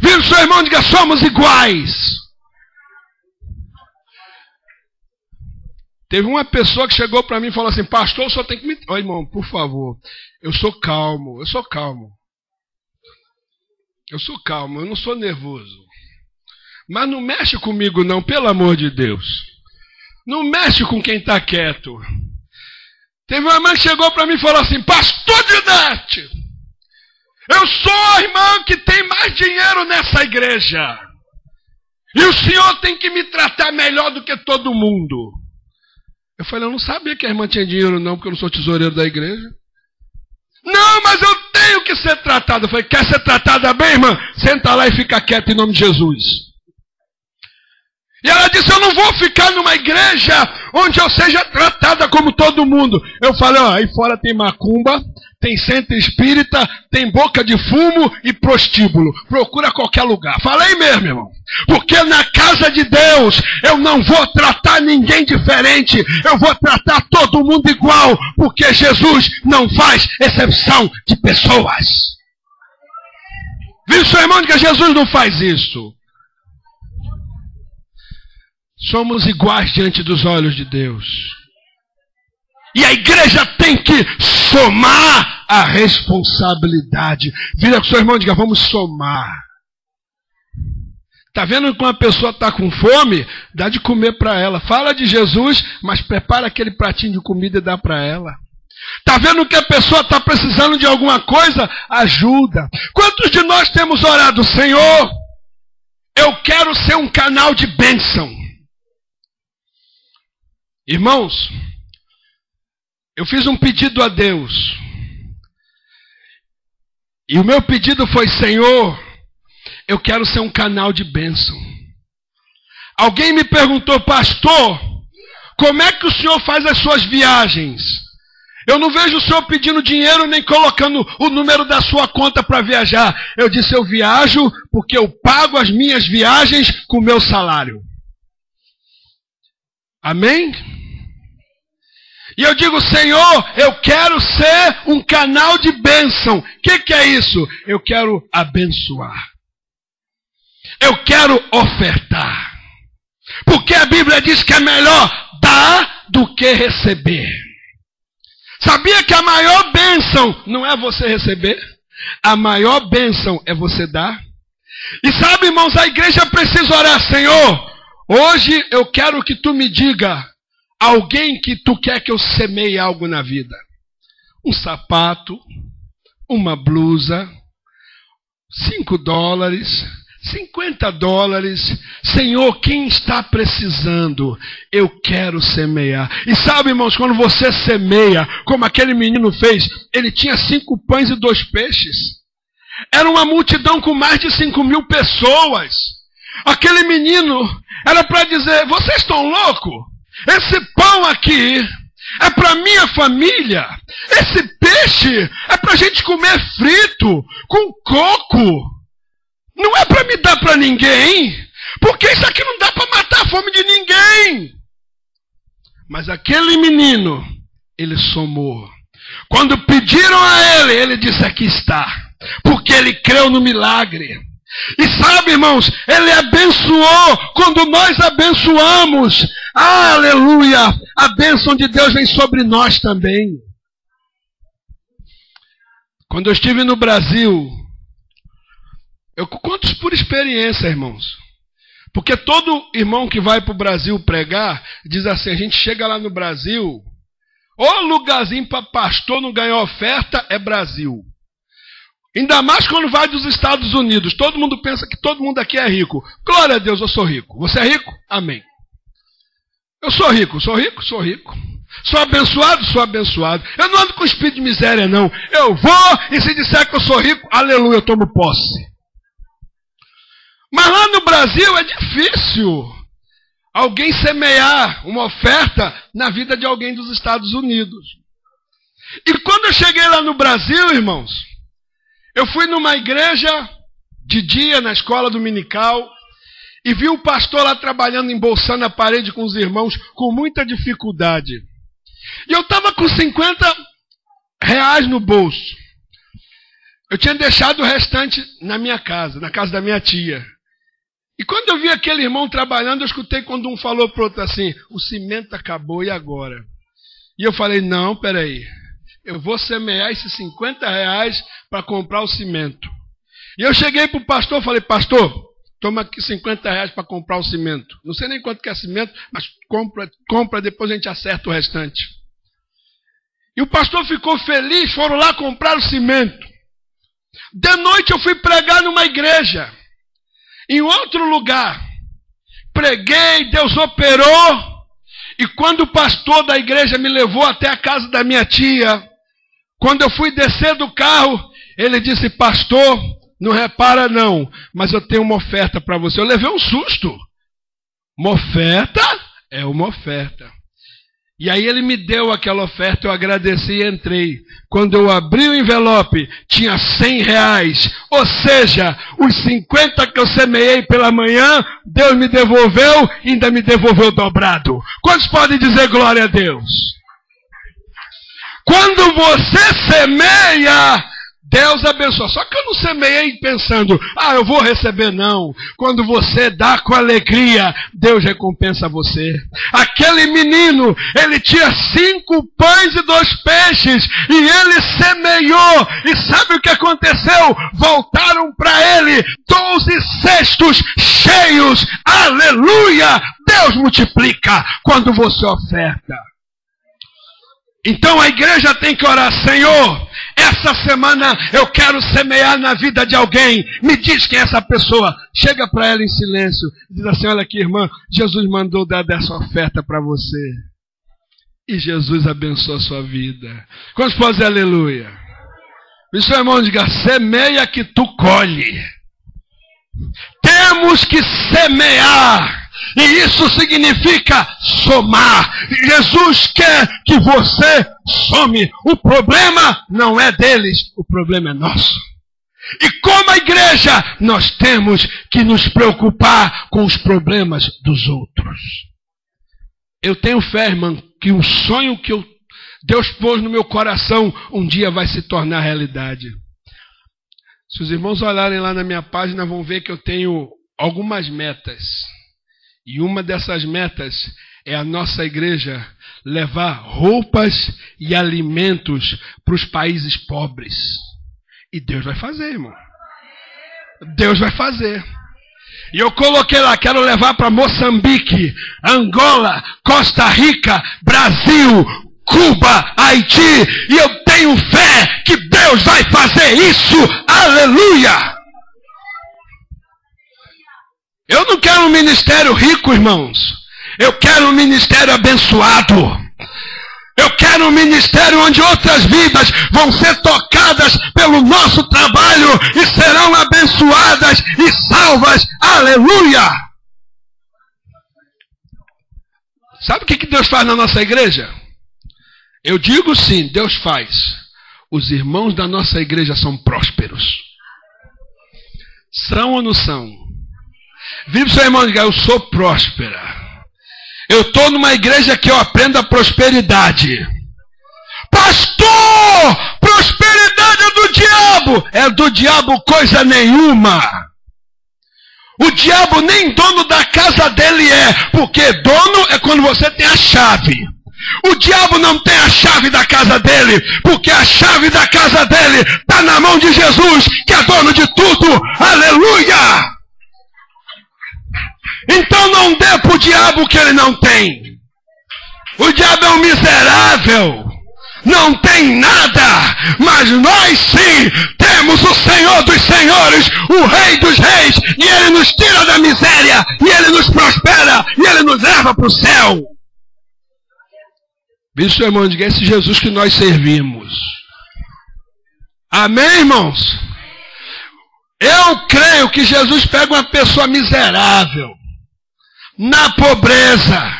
Vira o seu irmão e diga, somos iguais. Teve uma pessoa que chegou para mim e falou assim, pastor, o senhor tem que me... Ó, irmão, por favor, eu sou calmo, eu sou calmo. Eu sou calmo, eu não sou nervoso. Mas não mexe comigo não, pelo amor de Deus. Não mexe com quem está quieto. Teve uma irmã que chegou para mim e falou assim, pastor Dinete, eu sou a irmã que tem mais dinheiro nessa igreja. E o senhor tem que me tratar melhor do que todo mundo. Eu falei, eu não sabia que a irmã tinha dinheiro não, porque eu não sou tesoureiro da igreja. Não, mas eu tenho que ser tratada. Eu falei, quer ser tratada bem, irmã? Senta lá e fica quieta em nome de Jesus. E ela disse, eu não vou ficar numa igreja onde eu seja tratada como todo mundo. Eu falei, ó, aí fora tem macumba, tem centro espírita, tem boca de fumo e prostíbulo. Procura qualquer lugar. Falei mesmo, irmão. Porque na casa de Deus eu não vou tratar ninguém diferente. Eu vou tratar todo mundo igual. Porque Jesus não faz exceção de pessoas. Viu, seu irmão, que Jesus não faz isso. Somos iguais diante dos olhos de Deus. E a igreja tem que somar a responsabilidade. Vira com seu irmão e diga, vamos somar. Está vendo que uma pessoa está com fome? Dá de comer para ela. Fala de Jesus, mas prepara aquele pratinho de comida e dá para ela. Está vendo que a pessoa está precisando de alguma coisa? Ajuda. Quantos de nós temos orado, Senhor, eu quero ser um canal de bênção. Irmãos, eu fiz um pedido a Deus. E o meu pedido foi, Senhor, eu quero ser um canal de bênção. Alguém me perguntou, pastor, como é que o senhor faz as suas viagens? Eu não vejo o senhor pedindo dinheiro nem colocando o número da sua conta para viajar. Eu disse, eu viajo porque eu pago as minhas viagens com o meu salário. Amém? E eu digo, Senhor, eu quero ser um canal de bênção. O que é isso? Eu quero abençoar. Eu quero ofertar. Porque a Bíblia diz que é melhor dar do que receber. Sabia que a maior bênção não é você receber? A maior bênção é você dar. E sabe, irmãos, a igreja precisa orar, Senhor, hoje eu quero que tu me diga alguém que tu quer que eu semeie algo na vida. Um sapato, uma blusa, $5, $50. Senhor, quem está precisando? Eu quero semear. E sabe, irmãos, quando você semeia, como aquele menino fez, ele tinha 5 pães e 2 peixes. Era uma multidão com mais de 5.000 pessoas. Aquele menino era para dizer, vocês estão loucos? Esse pão aqui é para minha família. Esse peixe é para a gente comer frito, com coco. Não é para me dar para ninguém, porque isso aqui não dá para matar a fome de ninguém. Mas aquele menino, ele somou. Quando pediram a ele, ele disse, aqui está. Porque ele creu no milagre. E sabe, irmãos, ele abençoou quando nós abençoamos. Aleluia! A bênção de Deus vem sobre nós também. Quando eu estive no Brasil, eu conto por experiência, irmãos. Porque todo irmão que vai para o Brasil pregar, diz assim, a gente chega lá no Brasil, o lugarzinho para pastor não ganhar oferta é Brasil. Ainda mais quando vai dos Estados Unidos. Todo mundo pensa que todo mundo aqui é rico. Glória a Deus, eu sou rico. Você é rico? Amém. Eu sou rico, sou rico, sou rico. Sou abençoado, sou abençoado. Eu não ando com espírito de miséria, não. Eu vou e se disser que eu sou rico, aleluia, eu tomo posse. Mas lá no Brasil é difícil alguém semear uma oferta na vida de alguém dos Estados Unidos. E quando eu cheguei lá no Brasil, irmãos, eu fui numa igreja de dia, na escola dominical, e vi o pastor lá trabalhando, embolsando a parede com os irmãos, com muita dificuldade. E eu estava com R$50 no bolso. Eu tinha deixado o restante na minha casa, na casa da minha tia. E quando eu vi aquele irmão trabalhando, eu escutei quando um falou para o outro assim, o cimento acabou, e agora? E eu falei, não, peraí, eu vou semear esses R$50 para comprar o cimento. E eu cheguei para o pastor e falei, pastor, toma aqui R$50 para comprar o cimento. Não sei nem quanto que é cimento, mas compra, depois a gente acerta o restante. E o pastor ficou feliz, foram lá comprar o cimento. De noite eu fui pregar numa igreja. Em outro lugar, preguei, Deus operou, e quando o pastor da igreja me levou até a casa da minha tia, quando eu fui descer do carro, ele disse, pastor, não repara não, mas eu tenho uma oferta para você. Eu levei um susto. Uma oferta é uma oferta. E aí ele me deu aquela oferta, eu agradeci e entrei. Quando eu abri o envelope, tinha R$100. Ou seja, os 50 que eu semeei pela manhã, Deus me devolveu e ainda me devolveu dobrado. Quantos podem dizer glória a Deus? Quando você semeia, Deus abençoa. Só que eu não semeei pensando, eu vou receber, não. Quando você dá com alegria, Deus recompensa você. Aquele menino, ele tinha 5 pães e 2 peixes, e ele semeou. E sabe o que aconteceu? Voltaram para ele 12 cestos cheios. Aleluia! Deus multiplica quando você oferta. Então a igreja tem que orar, Senhor, essa semana eu quero semear na vida de alguém. Me diz quem é essa pessoa. Chega para ela em silêncio. Diz assim, olha aqui, irmã, Jesus mandou dar dessa oferta para você. E Jesus abençoa a sua vida. Quantos podem dizer aleluia? E seu irmão diga, semeia que tu colhe. Temos que semear. E isso significa somar. Jesus quer que você some. O problema não é deles, o problema é nosso. E como a igreja, nós temos que nos preocupar com os problemas dos outros. Eu tenho fé, irmão, que o sonho que Deus pôs no meu coração um dia vai se tornar realidade. Se os irmãos olharem lá na minha página, vão ver que eu tenho algumas metas. E uma dessas metas é a nossa igreja levar roupas e alimentos para os países pobres. E Deus vai fazer, irmão. Deus vai fazer. E eu coloquei lá, quero levar para Moçambique, Angola, Costa Rica, Brasil, Cuba, Haiti. E eu tenho fé que Deus vai fazer isso. Aleluia! Eu não quero um ministério rico, irmãos. Eu quero um ministério abençoado. Eu quero um ministério onde outras vidas vão ser tocadas pelo nosso trabalho e serão abençoadas e salvas. Aleluia! Sabe o que Deus faz na nossa igreja? Eu digo sim, Deus faz. Os irmãos da nossa igreja são prósperos. São ou não são? Vire para o seu irmão e diga, eu sou próspera. Eu estou numa igreja que eu aprendo a prosperidade. Pastor, prosperidade é do diabo. É do diabo coisa nenhuma. O diabo nem dono da casa dele é. Porque dono é quando você tem a chave. O diabo não tem a chave da casa dele. Porque a chave da casa dele está na mão de Jesus, que é dono de tudo. Aleluia! Então não dê para o diabo o que ele não tem. O diabo é um miserável. Não tem nada. Mas nós sim temos o Senhor dos senhores, o Rei dos reis. E Ele nos tira da miséria. E Ele nos prospera. E Ele nos leva para o céu. Isso, irmão, diga esse Jesus que nós servimos. Amém, irmãos? Eu creio que Jesus pega uma pessoa miserável, na pobreza,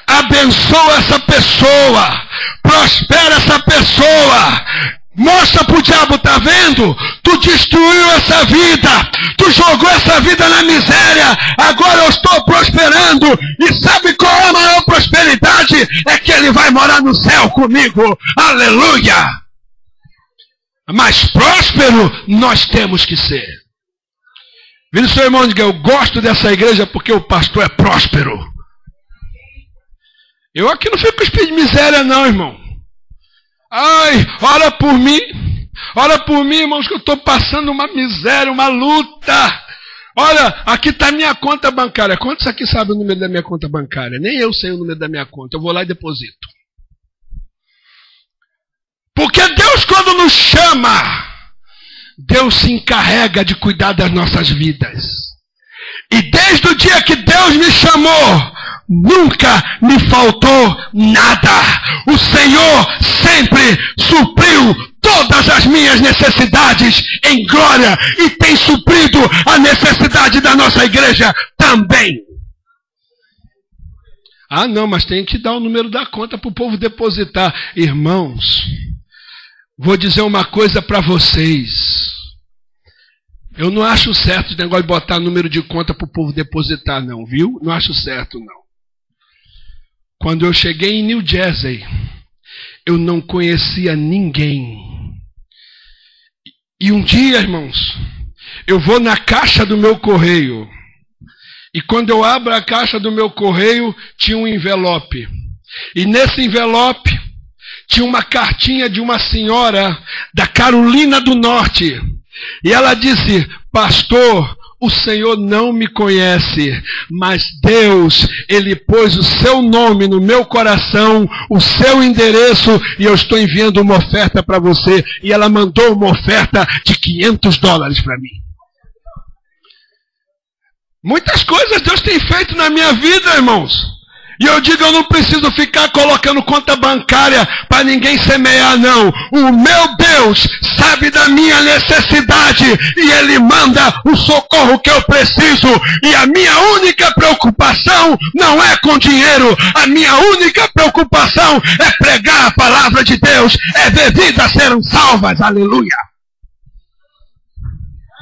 abençoa essa pessoa, prospera essa pessoa, mostra para o diabo, tá vendo? Tu destruiu essa vida, tu jogou essa vida na miséria, agora eu estou prosperando, e sabe qual é a maior prosperidade? É que ele vai morar no céu comigo, aleluia! Mas próspero nós temos que ser. Vire seu irmão e diga, eu gosto dessa igreja porque o pastor é próspero. Eu aqui não fico com espírito de miséria não, irmão. Ai, ora por mim, irmãos, que eu estou passando uma miséria, uma luta. Olha, aqui está a minha conta bancária. Quantos aqui sabem o número da minha conta bancária? Nem eu sei o número da minha conta, eu vou lá e deposito. Porque Deus, quando nos chama, Deus se encarrega de cuidar das nossas vidas. E desde o dia que Deus me chamou, nunca me faltou nada. O Senhor sempre supriu todas as minhas necessidades em glória e tem suprido a necessidade da nossa igreja também. Ah, não, mas tem que dar o número da conta para o povo depositar. Irmãos, vou dizer uma coisa para vocês. Eu não acho certo o negócio de botar número de conta para o povo depositar, não, viu? Não acho certo, não. Quando eu cheguei em New Jersey, eu não conhecia ninguém. E um dia, irmãos, eu vou na caixa do meu correio. E quando eu abro a caixa do meu correio, tinha um envelope. E nesse envelope, tinha uma cartinha de uma senhora da Carolina do Norte. E ela disse, pastor, o Senhor não me conhece, mas Deus, Ele pôs o seu nome no meu coração, o seu endereço, e eu estou enviando uma oferta para você. E ela mandou uma oferta de $500 para mim. Muitas coisas Deus tem feito na minha vida, irmãos. E eu digo, eu não preciso ficar colocando conta bancária para ninguém semear, não. O meu Deus sabe da minha necessidade e Ele manda o socorro que eu preciso. E a minha única preocupação não é com dinheiro. A minha única preocupação é pregar a palavra de Deus. É ver vidas serem salvas. Aleluia.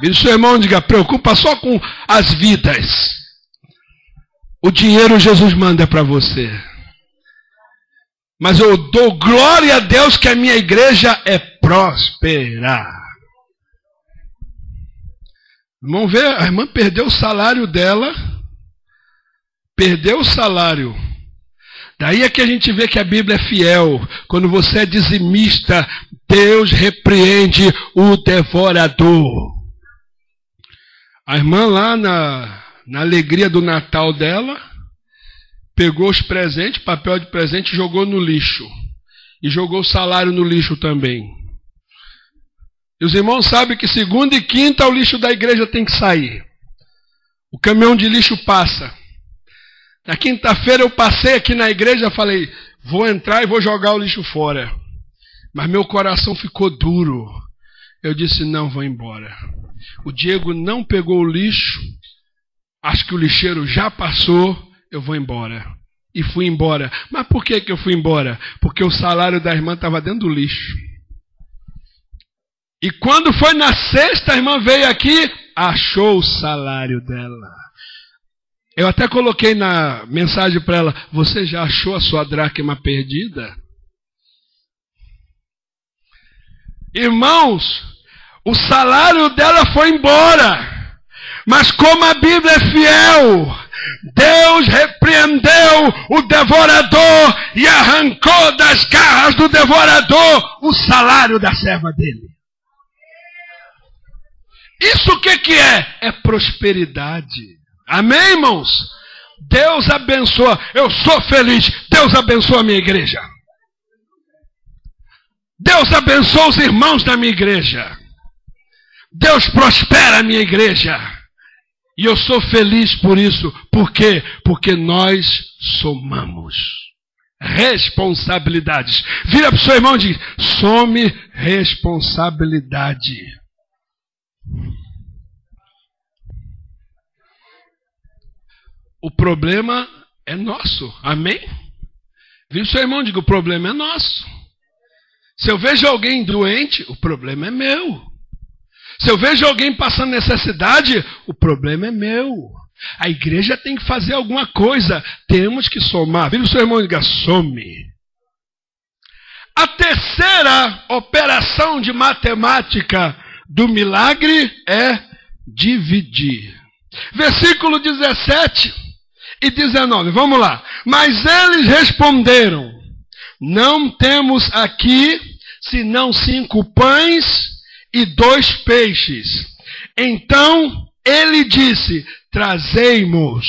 Vira o seu irmão e diga, preocupa só com as vidas. O dinheiro Jesus manda para você. Mas eu dou glória a Deus que a minha igreja é próspera. Vamos ver, a irmã perdeu o salário dela. Perdeu o salário. Daí é que a gente vê que a Bíblia é fiel. Quando você é dizimista, Deus repreende o devorador. A irmã lá na alegria do Natal dela, pegou os presentes, papel de presente, e jogou no lixo. E jogou o salário no lixo também. E os irmãos sabem que segunda e quinta o lixo da igreja tem que sair. O caminhão de lixo passa. Na quinta-feira eu passei aqui na igreja e falei, vou entrar e vou jogar o lixo fora. Mas meu coração ficou duro. Eu disse, não, vou embora. O Diego não pegou o lixo. Acho que o lixeiro já passou, eu vou embora. E fui embora. Mas por que eu fui embora? Porque o salário da irmã estava dentro do lixo. E quando foi na sexta, a irmã veio aqui, achou o salário dela. Eu até coloquei na mensagem para ela, você já achou a sua dracma perdida? Irmãos, o salário dela foi embora. Mas como a Bíblia é fiel, Deus repreendeu o devorador e arrancou das garras do devorador o salário da serva dele. Isso o que é? É prosperidade. Amém, irmãos? Deus abençoa. Eu sou feliz. Deus abençoa a minha igreja. Deus abençoa os irmãos da minha igreja. Deus prospera a minha igreja. E eu sou feliz por isso. Por quê? Porque nós somamos responsabilidades. Vira para o seu irmão e diz, some responsabilidade. O problema é nosso. Amém? Vira para o seu irmão e diga, o problema é nosso. Se eu vejo alguém doente, o problema é meu. Se eu vejo alguém passando necessidade, o problema é meu. A igreja tem que fazer alguma coisa. Temos que somar. Vira o seu irmão e diga, some. A terceira operação de matemática do milagre é dividir. Versículo 17 e 19. Vamos lá. Mas eles responderam, não temos aqui senão 5 pães e 2 peixes. Então ele disse, trazei-mos.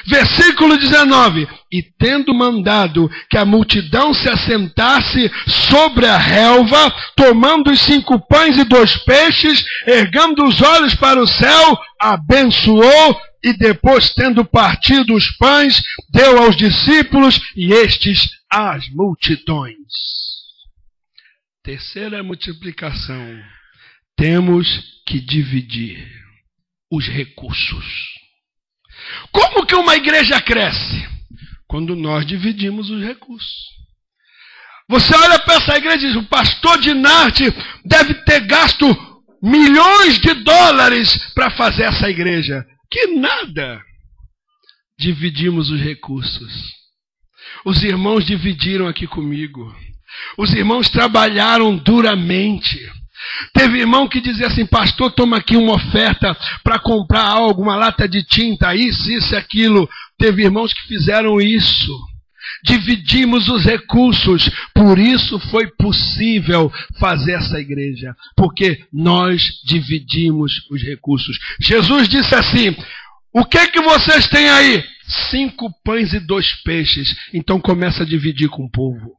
Versículo 19. E tendo mandado que a multidão se assentasse sobre a relva, tomando os 5 pães e 2 peixes, ergando os olhos para o céu, abençoou, e depois, tendo partido os pães, deu aos discípulos, e estes às multidões. Terceira multiplicação. Temos que dividir os recursos. Como que uma igreja cresce? Quando nós dividimos os recursos. Você olha para essa igreja e diz, o pastor Dinarte deve ter gasto milhões de dólares para fazer essa igreja. Que nada. Dividimos os recursos. Os irmãos dividiram aqui comigo. Os irmãos trabalharam duramente. Teve irmão que dizia assim, pastor, toma aqui uma oferta para comprar algo, uma lata de tinta, isso e aquilo. Teve irmãos que fizeram isso. Dividimos os recursos. Por isso foi possível fazer essa igreja. Porque nós dividimos os recursos. Jesus disse assim, o que vocês têm aí? 5 pães e 2 peixes. Então começa a dividir com o povo.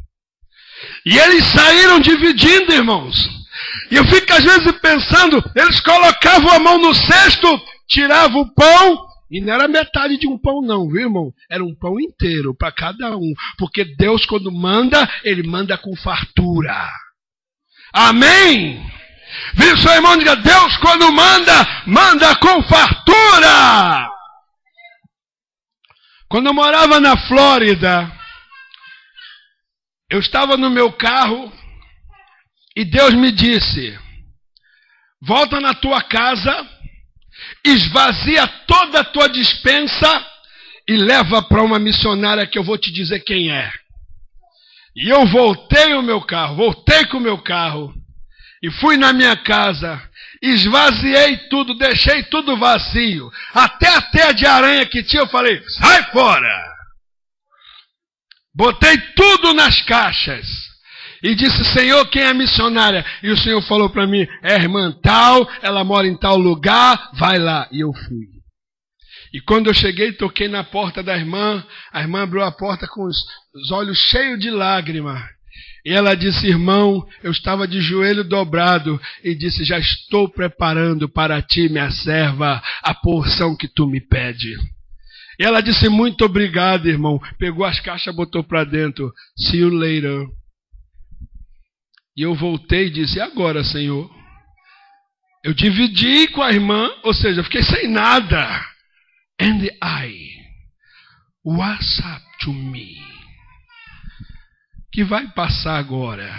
E eles saíram dividindo, irmãos. E eu fico às vezes pensando, eles colocavam a mão no cesto, tiravam o pão E não era metade de um pão não, viu, irmão? Era um pão inteiro para cada um. Porque Deus, quando manda, Ele manda com fartura. Amém? Viu, seu irmão? Diga, Deus, quando manda, manda com fartura. Quando eu morava na Flórida, eu estava no meu carro e Deus me disse, volta na tua casa, esvazia toda a tua despensa e leva para uma missionária que eu vou te dizer quem é. E eu voltei com o meu carro e fui na minha casa, esvaziei tudo, deixei tudo vazio, até a teia de aranha que tinha, eu falei, sai fora! Botei tudo nas caixas e disse, Senhor, quem é missionária? E o Senhor falou para mim, é a irmã tal, ela mora em tal lugar, vai lá. E eu fui. E quando eu cheguei, toquei na porta da irmã, a irmã abriu a porta com os olhos cheios de lágrimas. E ela disse, irmão, eu estava de joelho dobrado e disse, já estou preparando para ti, minha serva, a porção que tu me pede. E ela disse, muito obrigado, irmão. Pegou as caixas, botou para dentro. See you later. E eu voltei e disse, e agora, Senhor? Eu dividi com a irmã, ou seja, eu fiquei sem nada. And what's up to me? Que vai passar agora?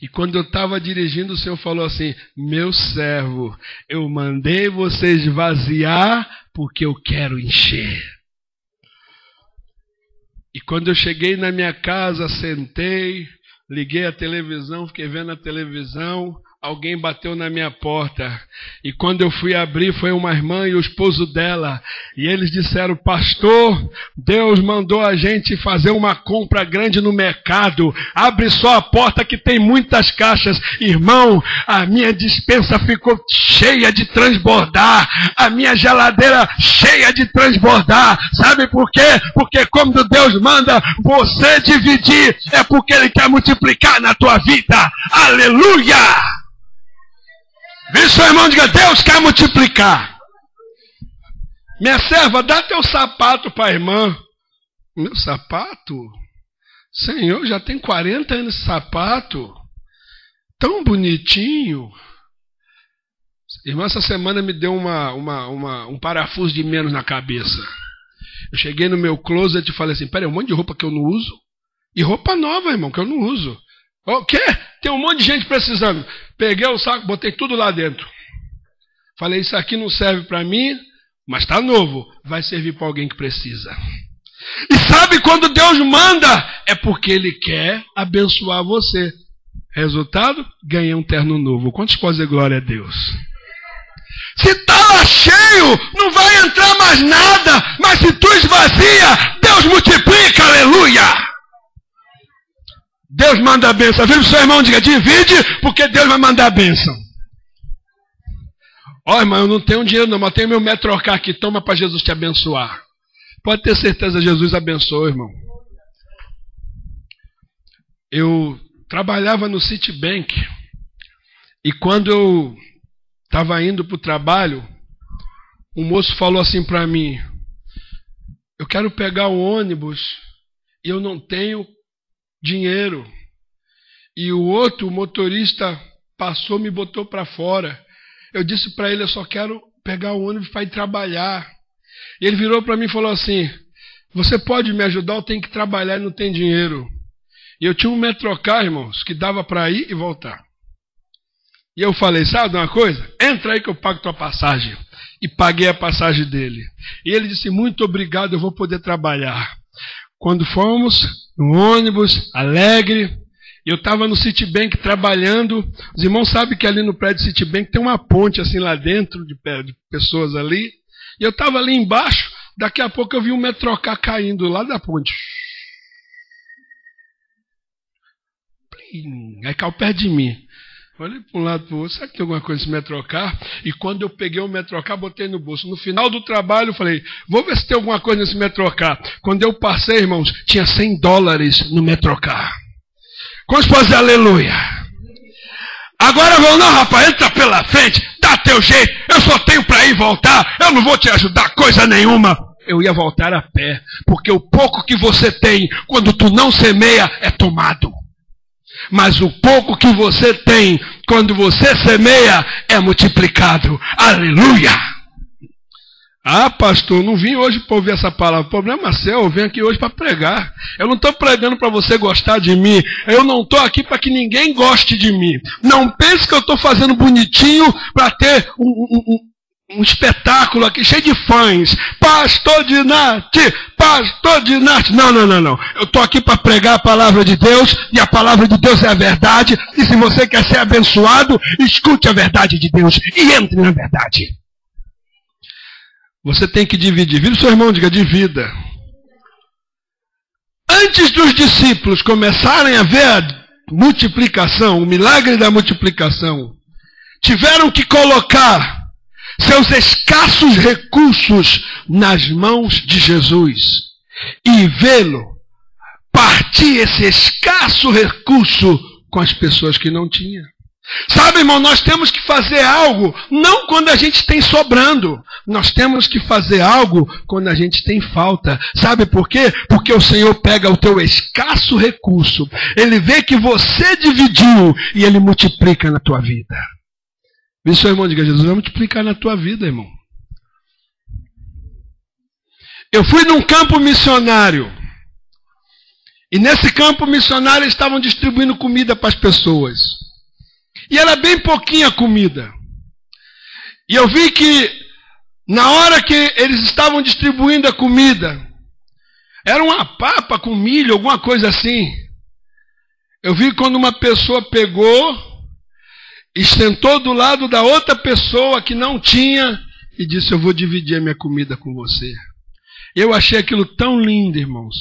E quando eu estava dirigindo, o Senhor falou assim, meu servo, eu mandei você esvaziar porque eu quero encher. E quando eu cheguei na minha casa, sentei, liguei a televisão, fiquei vendo a televisão, alguém bateu na minha porta. E quando eu fui abrir, foi uma irmã e o esposo dela. E eles disseram, pastor, Deus mandou a gente fazer uma compra grande no mercado. Abre só a porta que tem muitas caixas. Irmão, a minha despensa ficou cheia de transbordar. A minha geladeira cheia de transbordar. Sabe por quê? Porque quando Deus manda você dividir, é porque Ele quer multiplicar na tua vida. Aleluia! Vê seu irmão, diga, Deus quer multiplicar. Minha serva, dá teu sapato para a irmã. Meu sapato? Senhor, já tem 40 anos esse sapato. Tão bonitinho. Irmã, essa semana me deu um parafuso de menos na cabeça. Eu cheguei no meu closet e falei assim, peraí, um monte de roupa que eu não uso. E roupa nova, irmão, que eu não uso. O quê? Tem um monte de gente precisando. Peguei o saco, botei tudo lá dentro. Falei, isso aqui não serve para mim, mas está novo. Vai servir para alguém que precisa. E sabe quando Deus manda? É porque Ele quer abençoar você. Resultado? Ganhei um terno novo. Quantos podem dizer glória a Deus? Se estava cheio, não vai entrar mais nada. Mas se tu esvazia, Deus multiplica, aleluia. Deus manda a bênção. Vira o seu irmão, diga, divide, porque Deus vai mandar a bênção. Ó, irmão, eu não tenho dinheiro não, mas tenho meu Metrocar aqui, toma para Jesus te abençoar. Pode ter certeza, Jesus abençoa, irmão. Eu trabalhava no Citibank, e quando eu estava indo para o trabalho, um moço falou assim para mim, eu quero pegar o ônibus, e eu não tenho dinheiro. E o outro motorista passou, me botou para fora. Eu disse para ele, eu só quero pegar o ônibus para ir trabalhar. E ele virou para mim e falou assim, você pode me ajudar? Eu tenho que trabalhar e não tenho dinheiro. E eu tinha um Metrocar, irmãos, que dava para ir e voltar. E eu falei, sabe de uma coisa? Entra aí que eu pago tua passagem. E paguei a passagem dele. E ele disse, muito obrigado, eu vou poder trabalhar. Quando fomos no ônibus, alegre, eu estava no Citibank trabalhando. Os irmãos sabem que ali no prédio do Citibank tem uma ponte assim lá dentro, de pessoas ali. E eu estava ali embaixo, daqui a pouco eu vi um Metrocar caindo lá da ponte. Aí caiu perto de mim. Olhei para um lado para o outro, será que tem alguma coisa nesse Metrocar? E quando eu peguei o Metrocar, botei no bolso. No final do trabalho, eu falei, vou ver se tem alguma coisa nesse Metrocar. Quando eu passei, irmãos, tinha $100 no Metrocar. Quantos podem dizer aleluia? A Agora vão, não, rapaz, entra pela frente, dá teu jeito, eu só tenho para ir e voltar, eu não vou te ajudar coisa nenhuma. Eu ia voltar a pé, porque o pouco que você tem, quando tu não semeia, é tomado. Mas o pouco que você tem, quando você semeia, é multiplicado. Aleluia! Ah, pastor, não vim hoje para ouvir essa palavra. O problema é seu, eu venho aqui hoje para pregar. Eu não estou pregando para você gostar de mim. Eu não estou aqui para que ninguém goste de mim. Não pense que eu estou fazendo bonitinho para ter um espetáculo aqui cheio de fãs. Pastor Dinati, Pastor Dinati. Não. Eu estou aqui para pregar a palavra de Deus, e a palavra de Deus é a verdade. E se você quer ser abençoado, escute a verdade de Deus e entre na verdade. Você tem que dividir. Vira o seu irmão, diga, divida. Antes dos discípulos começarem a ver a multiplicação, o milagre da multiplicação, tiveram que colocar seus escassos recursos nas mãos de Jesus e vê-lo partir esse escasso recurso com as pessoas que não tinham. Sabe, irmão, nós temos que fazer algo, não quando a gente tem sobrando. Nós temos que fazer algo quando a gente tem falta. Sabe por quê? Porque o Senhor pega o teu escasso recurso, Ele vê que você dividiu e Ele multiplica na tua vida. Vê seu irmão, diga, Jesus vai multiplicar na tua vida, irmão. Eu fui num campo missionário. E nesse campo missionário eles estavam distribuindo comida para as pessoas. E era bem pouquinha comida. E eu vi que na hora que eles estavam distribuindo a comida, era uma papa com milho, alguma coisa assim. Eu vi quando uma pessoa pegou e sentou do lado da outra pessoa que não tinha e disse, eu vou dividir a minha comida com você. Eu achei aquilo tão lindo, irmãos.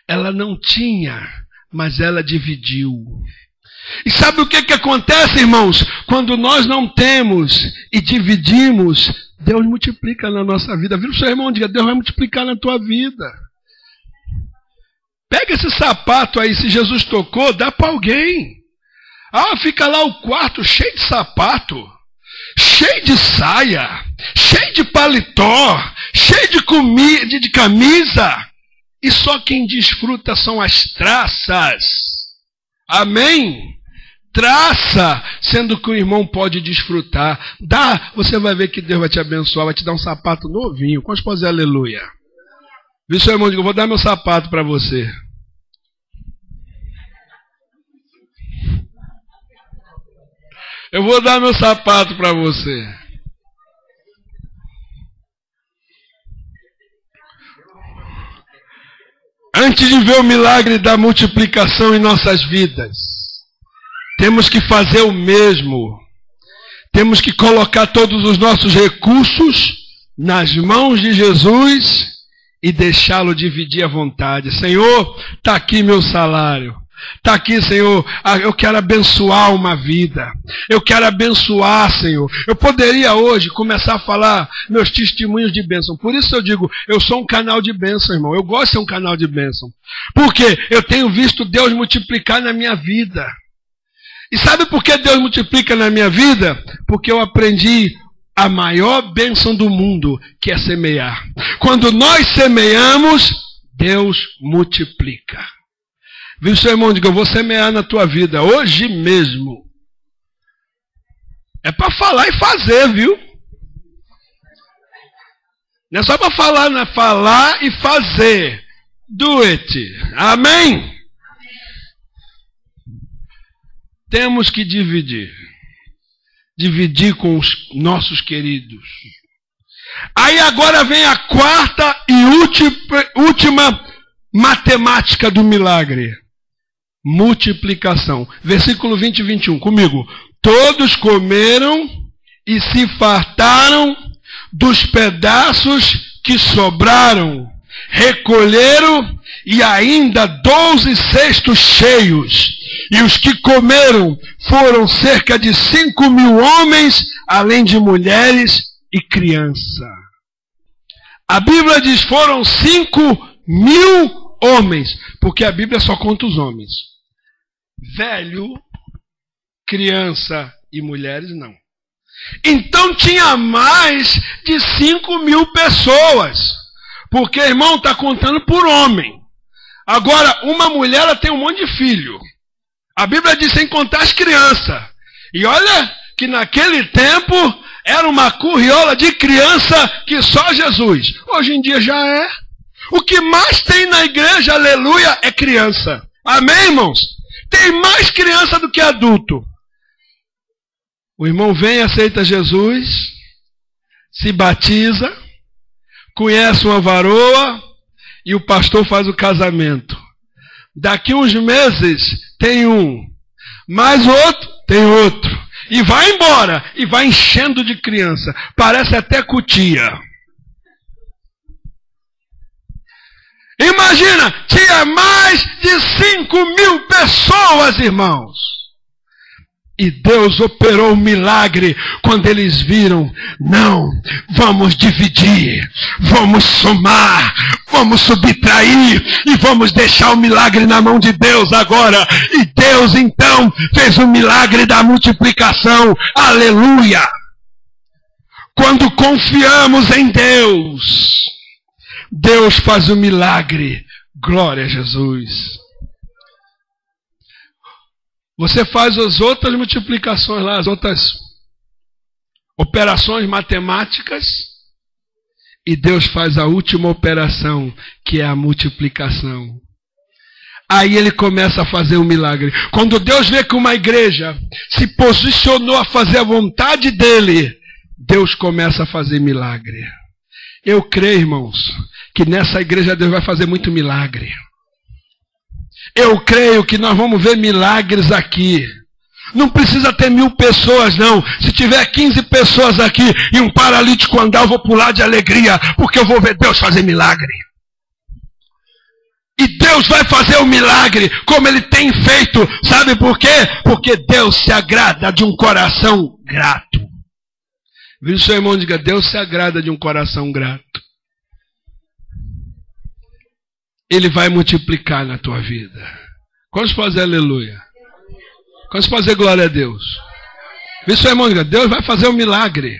Ela não tinha, mas ela dividiu. E sabe o que acontece, irmãos? Quando nós não temos e dividimos, Deus multiplica na nossa vida. Vira o seu irmão e diga, Deus vai multiplicar na tua vida. Pega esse sapato aí, se Jesus tocou, dá para alguém. Ah, fica lá o quarto cheio de sapato, cheio de saia, cheio de paletó, cheio de comida, de camisa. E só quem desfruta são as traças. Amém? Traça, sendo que o irmão pode desfrutar. Dá, você vai ver que Deus vai te abençoar, vai te dar um sapato novinho. Quantos podem dizer aleluia? Viu, seu irmão, diga, eu vou dar meu sapato para você. Eu vou dar meu sapato para você. Antes de ver o milagre da multiplicação em nossas vidas, temos que fazer o mesmo. Temos que colocar todos os nossos recursos nas mãos de Jesus e deixá-lo dividir à vontade. Senhor, está aqui meu salário. Está aqui, Senhor, eu quero abençoar uma vida. Eu quero abençoar, Senhor. Eu poderia hoje começar a falar meus testemunhos de bênção. Por isso eu digo, eu sou um canal de bênção, irmão. Eu gosto de ser um canal de bênção. Porque eu tenho visto Deus multiplicar na minha vida. E sabe por que Deus multiplica na minha vida? Porque eu aprendi a maior bênção do mundo, que é semear. Quando nós semeamos, Deus multiplica. Viu, seu irmão, diga, eu vou semear na tua vida, hoje mesmo. É para falar e fazer, viu? Não é só para falar, não é falar e fazer. Do it. Amém? Temos que dividir. Dividir com os nossos queridos. Aí agora vem a quarta e última matemática do milagre. Multiplicação. Versículo 20 e 21. Comigo. Todos comeram e se fartaram dos pedaços que sobraram. Recolheram e ainda 12 cestos cheios. E os que comeram foram cerca de 5.000 homens, além de mulheres e criança. A Bíblia diz foram 5.000 homens, porque a Bíblia só conta os homens. Velho, criança e mulheres não. Então tinha mais de 5.000 pessoas. Porque, irmão, está contando por homem. Agora, uma mulher ela tem um monte de filho. A Bíblia diz sem contar as crianças. E olha que naquele tempo era uma curriola de criança que só Jesus. Hoje em dia já é. O que mais tem na igreja, aleluia, é criança. Amém, irmãos? Tem mais criança do que adulto. O irmão vem, aceita Jesus, se batiza, conhece uma varoa e o pastor faz o casamento. Daqui uns meses tem um, mais outro, tem outro. E vai embora, e vai enchendo de criança. Parece até cutia. Imagina, tinha mais de 5.000 pessoas, irmãos. E Deus operou um milagre quando eles viram, não, vamos dividir, vamos somar, vamos subtrair e vamos deixar o milagre na mão de Deus agora. E Deus então fez o milagre da multiplicação, aleluia. Quando confiamos em Deus, Deus faz o milagre, glória a Jesus. Você faz as outras multiplicações lá, as outras operações matemáticas, e Deus faz a última operação, que é a multiplicação. Aí ele começa a fazer um milagre. Quando Deus vê que uma igreja se posicionou a fazer a vontade dele, Deus começa a fazer milagre. Eu creio, irmãos, que nessa igreja Deus vai fazer muito milagre. Eu creio que nós vamos ver milagres aqui. Não precisa ter 1.000 pessoas, não. Se tiver 15 pessoas aqui e um paralítico andar, eu vou pular de alegria, porque eu vou ver Deus fazer milagre. E Deus vai fazer o milagre como Ele tem feito. Sabe por quê? Porque Deus se agrada de um coração grato. Vira o seu irmão e diga, Deus se agrada de um coração grato. Ele vai multiplicar na tua vida. Quantos fazer aleluia? Quantos fazer glória a Deus? Vê seu irmão, diga, Deus vai fazer um milagre.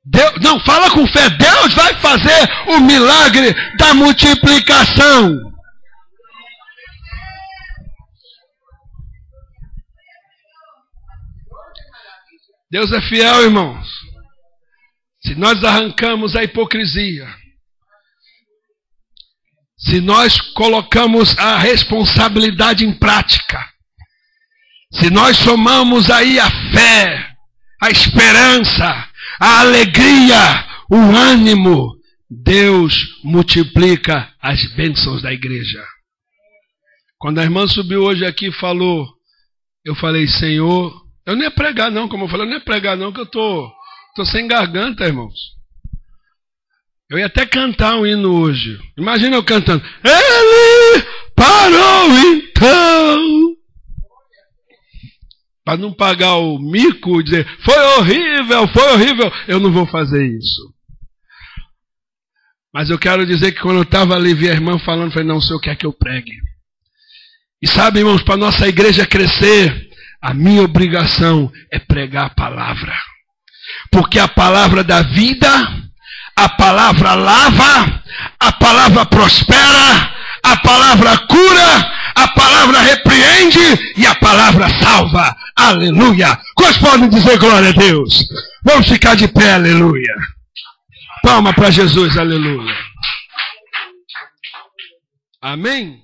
Deus, não, fala com fé. Deus vai fazer o milagre da multiplicação. Deus é fiel, irmãos. Se nós arrancamos a hipocrisia, se nós colocamos a responsabilidade em prática, se nós somamos aí a fé, a esperança, a alegria, o ânimo, Deus multiplica as bênçãos da igreja. Quando a irmã subiu hoje aqui e falou, eu falei, Senhor, eu não ia pregar não, como eu falei, eu não ia pregar não, que eu tô sem garganta, irmãos. Eu ia até cantar um hino hoje. Imagina eu cantando. Ele parou então. Para não pagar o mico e dizer, foi horrível, eu não vou fazer isso. Mas eu quero dizer que quando eu estava ali, vi a irmã falando, falei, não, o Senhor quer que eu pregue. E sabe, irmãos, para a nossa igreja crescer, a minha obrigação é pregar a palavra. Porque a palavra dá vida, a palavra lava, a palavra prospera, a palavra cura, a palavra repreende e a palavra salva. Aleluia! Quantos podem dizer glória a Deus? Vamos ficar de pé, aleluia. Palma para Jesus, aleluia. Amém?